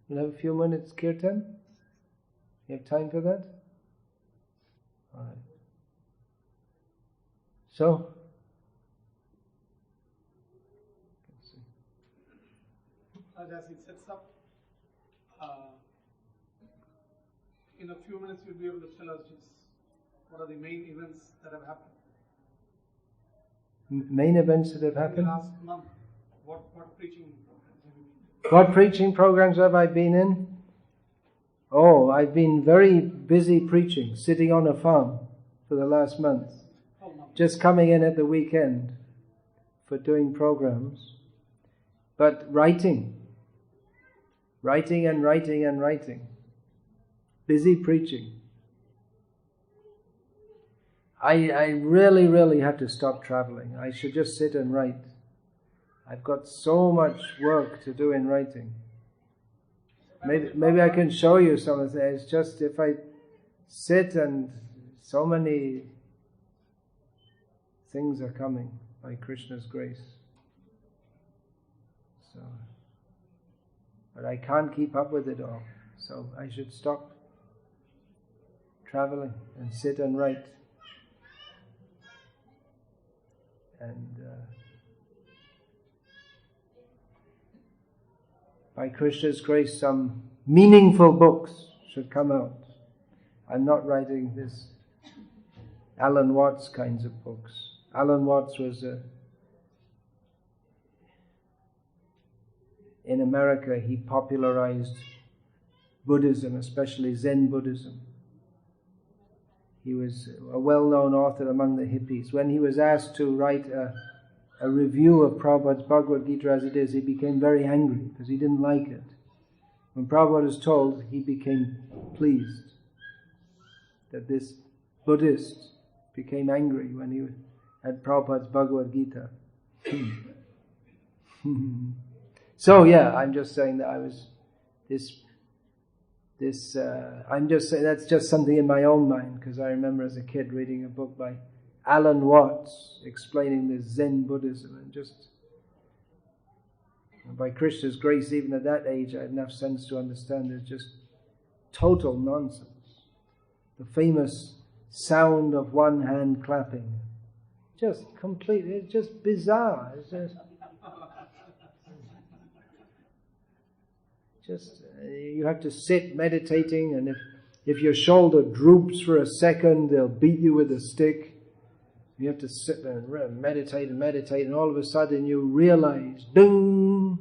We'll have a few minutes kirtan. You have time for that? Alright. So, let's see. As it sets up, in a few minutes you'll be able to tell us just what are the main events that have happened. Main events that have happened? In the last month, what preaching programs have you been in? What preaching programs have I been in? Oh, I've been very busy preaching, sitting on a farm for the last month. Just coming in at the weekend for doing programs, but writing and writing and writing. Busy preaching. I really have to stop traveling. I should just sit and write. I've got so much work to do in writing. Maybe I can show you some of it. It's just if I sit and so many things are coming by Krishna's grace. So, but I can't keep up with it all. So I should stop traveling and sit and write. And by Krishna's grace, some meaningful books should come out. I'm not writing this Alan Watts kinds of books. Alan Watts was in America, he popularized Buddhism, especially Zen Buddhism. He was a well-known author among the hippies. When he was asked to write a review of Prabhupada's Bhagavad Gita as it is, he became very angry because he didn't like it. When Prabhupada was told, he became pleased that this Buddhist became angry when he had Prabhupada's Bhagavad Gita. So yeah, I'm just saying that I was I'm just saying that's just something in my own mind, because I remember as a kid reading a book by Alan Watts explaining this Zen Buddhism, and just by Krishna's grace, even at that age, I had enough sense to understand it's just total nonsense. The famous sound of one hand clapping, just completely, it's just bizarre. It's Just, you have to sit meditating, and if your shoulder droops for a second, they'll beat you with a stick. You have to sit there and meditate, and all of a sudden you realize, ding!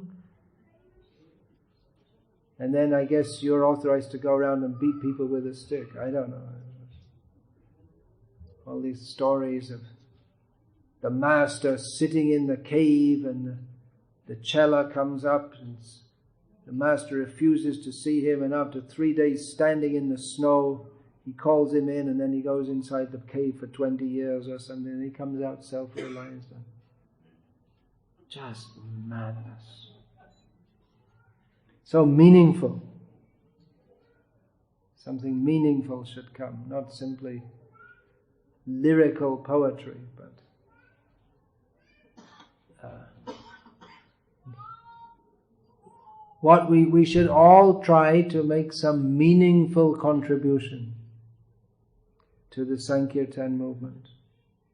And then I guess you're authorized to go around and beat people with a stick. I don't know. All these stories of the master sitting in the cave, and the chela comes up, and the master refuses to see him, and after 3 days standing in the snow, he calls him in, and then he goes inside the cave for 20 years or something, and he comes out self-realized. Just madness. So meaningful. Something meaningful should come, not simply lyrical poetry, but what we should all try to make some meaningful contribution to the Sankirtan movement.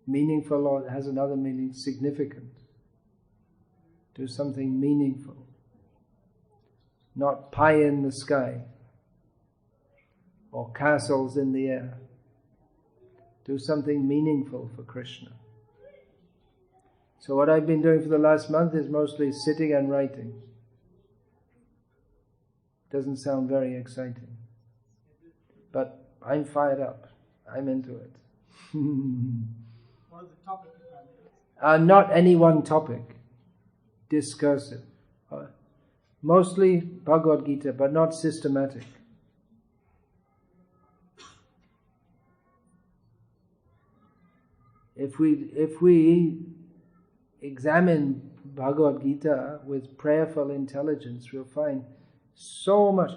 Meaningful, or has another meaning, significant. Do something meaningful. Not pie in the sky or castles in the air. Do something meaningful for Krishna. So what I've been doing for the last month is mostly sitting and writing. Doesn't sound very exciting, but I'm fired up. I'm into it. What is the topic you have? Not any one topic. Discursive. Mostly Bhagavad Gita, but not systematic. If we examine Bhagavad Gita with prayerful intelligence, we'll find so much.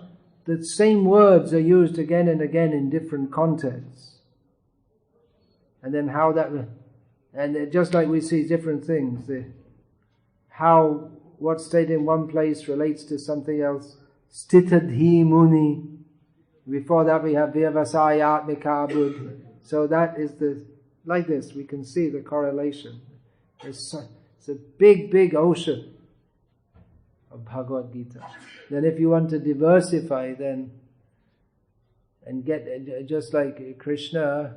The same words are used again and again in different contexts. And then how that, and just like we see different things, how what's stated in one place relates to something else. Stitadhi Muni. Before that we have Vyavasayatmika Buddhi. So that is like this, we can see the correlation. It's a big ocean of Bhagavad Gita. Then if you want to diversify, then and get, just like Krishna,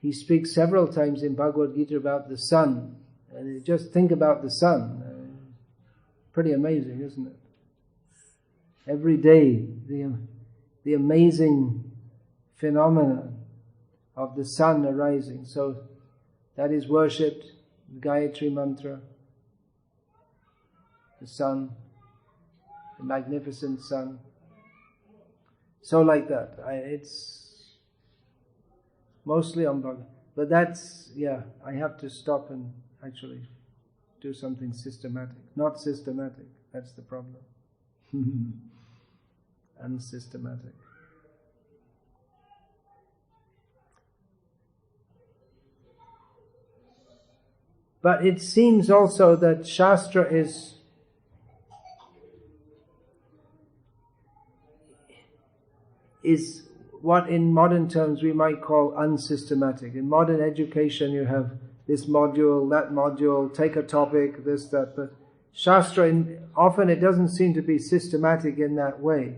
he speaks several times in Bhagavad Gita about the sun, and just think about the sun. Pretty amazing, isn't it? Every day, the amazing phenomena of the sun arising. So that is worshipped, the Gayatri mantra. The sun, the magnificent sun. So like that. It's mostly on Bhagavad. But that's, I have to stop and actually do something systematic. Not systematic, that's the problem. Unsystematic. But it seems also that Shastra is what in modern terms we might call unsystematic. In modern education you have this module, that module, take a topic, this, that, but Shastra, often it doesn't seem to be systematic in that way.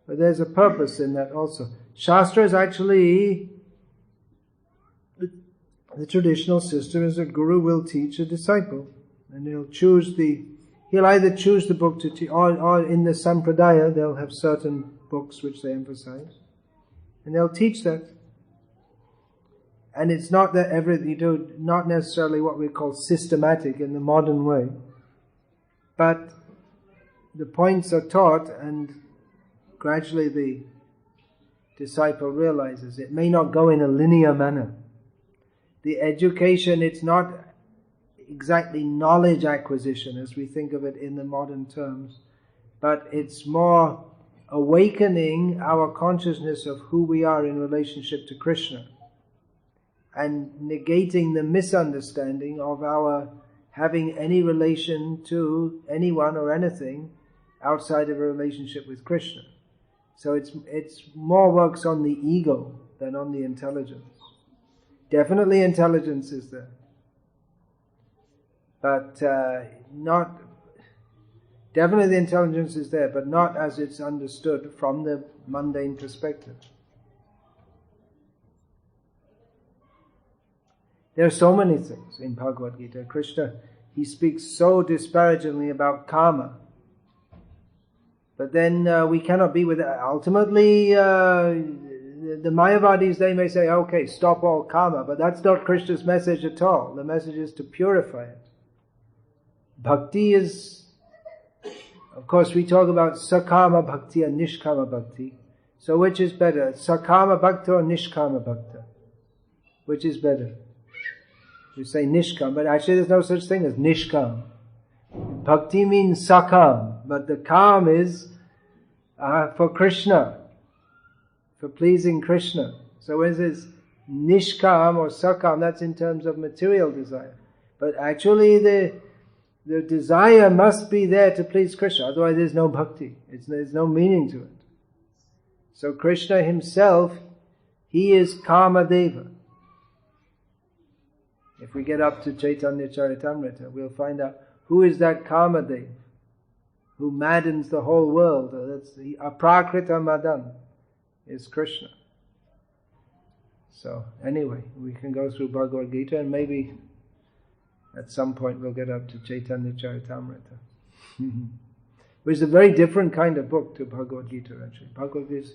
But there's a purpose in that also. Shastra is actually, the traditional system is a guru will teach a disciple. And he'll either choose the book to teach, or in the Sampradaya they'll have certain books which they emphasize, and they'll teach that. And it's not that you do not necessarily what we call systematic in the modern way, but the points are taught, and gradually the disciple realizes it may not go in a linear manner. The education, it's not exactly knowledge acquisition as we think of it in the modern terms, but it's more awakening our consciousness of who we are in relationship to Krishna, and negating the misunderstanding of our having any relation to anyone or anything outside of a relationship with Krishna. So it's more works on the ego than on the intelligence. Definitely intelligence is there, but not. Definitely the intelligence is there, but not as it's understood from the mundane perspective. There are so many things in Bhagavad Gita. Krishna, he speaks so disparagingly about karma. But then we cannot be with it. Ultimately, the Mayavadis, they may say, okay, stop all karma, but that's not Krishna's message at all. The message is to purify it. Bhakti is, of course, we talk about sakama bhakti and nishkama bhakti. So which is better, sakama bhakta or nishkama bhakta? Which is better? You say nishkam, but actually there's no such thing as nishkam. Bhakti means sakam, but the kam is for Krishna, for pleasing Krishna. So when it says nishkam or sakam, that's in terms of material desire. But actually the desire must be there to please Krishna, otherwise there's no bhakti. There's no meaning to it. So Krishna himself, he is Kamadeva. If we get up to Chaitanya Charitamrita, we'll find out who is that Kamadeva who maddens the whole world. That's the Aprakrita Madan is Krishna. So anyway, we can go through Bhagavad Gita and maybe at some point we'll get up to Chaitanya Charitamrita. Which is a very different kind of book to Bhagavad Gita actually. Bhagavad Gita is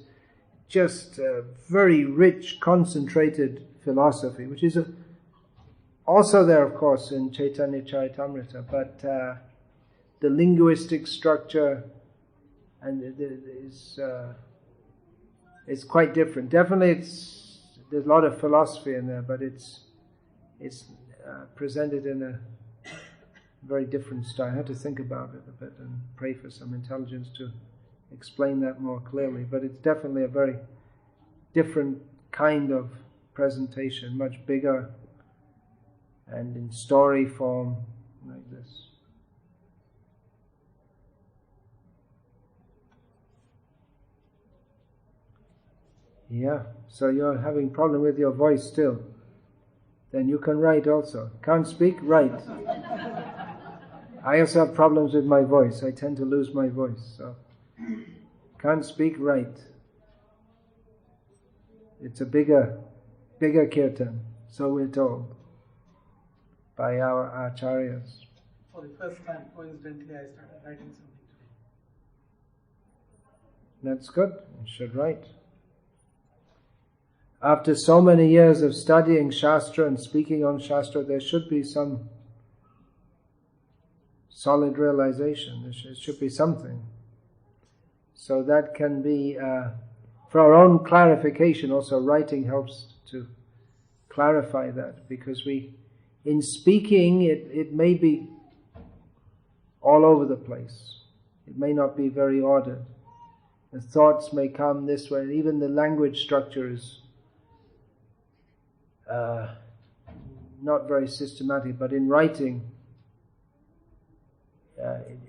just a very rich, concentrated philosophy, which is also there, of course, in Chaitanya Charitamrita, but the linguistic structure and is quite different. Definitely, there's a lot of philosophy in there, but it's presented in a very different style. I have to think about it a bit and pray for some intelligence to explain that more clearly. But it's definitely a very different kind of presentation, much bigger, and in story form, like this. Yeah, so you're having problem with your voice still. Then you can write also. Can't speak? Write. I also have problems with my voice. I tend to lose my voice. So can't speak? Write. It's a bigger kirtan, so we're told by our acharyas. For the first time, coincidentally, I started writing something today. That's good. You should write. After so many years of studying Shastra and speaking on Shastra, there should be some solid realization. There should be something. So that can be, for our own clarification, also writing helps to clarify that, because in speaking, it may be all over the place. It may not be very ordered. The thoughts may come this way, and even the language structure is not very systematic, but in writing,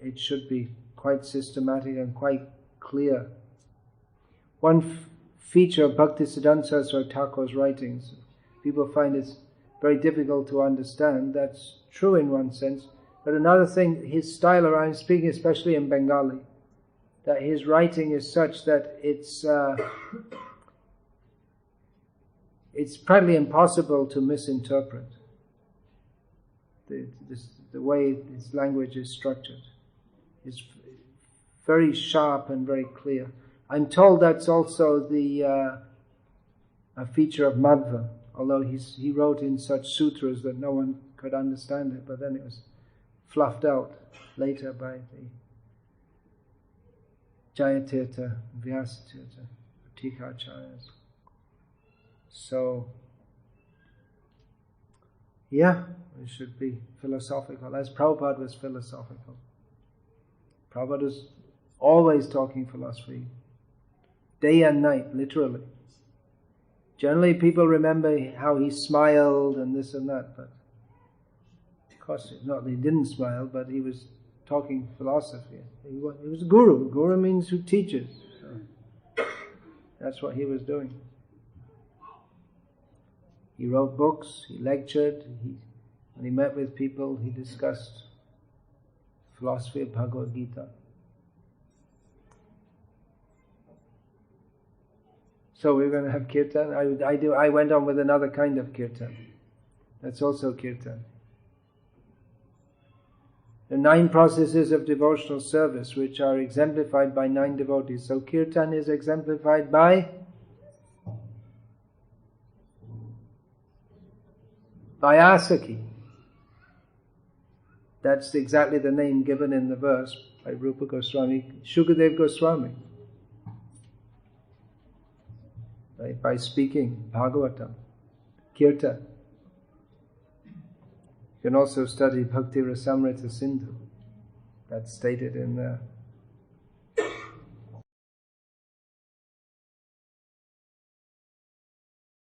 it should be quite systematic and quite clear. One feature of Bhaktisiddhanta Saraswati Thakur's writings, people find it's very difficult to understand. That's true in one sense. But another thing, his style around speaking, especially in Bengali, that his writing is such that it's practically impossible to misinterpret the way his language is structured. It's very sharp and very clear. I'm told that's also a feature of Madhva, although he wrote in such sutras that no one could understand it, but then it was fluffed out later by the Jayatirtha, Vyasatirtha, Tikacharyas. So, yeah, it should be philosophical, as Prabhupada was philosophical. Prabhupada was always talking philosophy, day and night, literally. Generally people remember how he smiled and this and that, but of course it's not that he didn't smile, but he was talking philosophy. He was a guru. Guru means who teaches. So that's what he was doing. He wrote books, he lectured, when he met with people, he discussed philosophy of Bhagavad Gita. So we're going to have kirtan. I went on with another kind of kirtan. That's also kirtan. The 9 processes of devotional service which are exemplified by 9 devotees. So kirtan is exemplified by Asaki. That's exactly the name given in the verse by Rupa Goswami, Shukadev Goswami. Right? By speaking Bhagavatam, Kirtan. You can also study Bhakti Rasamrita Sindhu. That's stated in the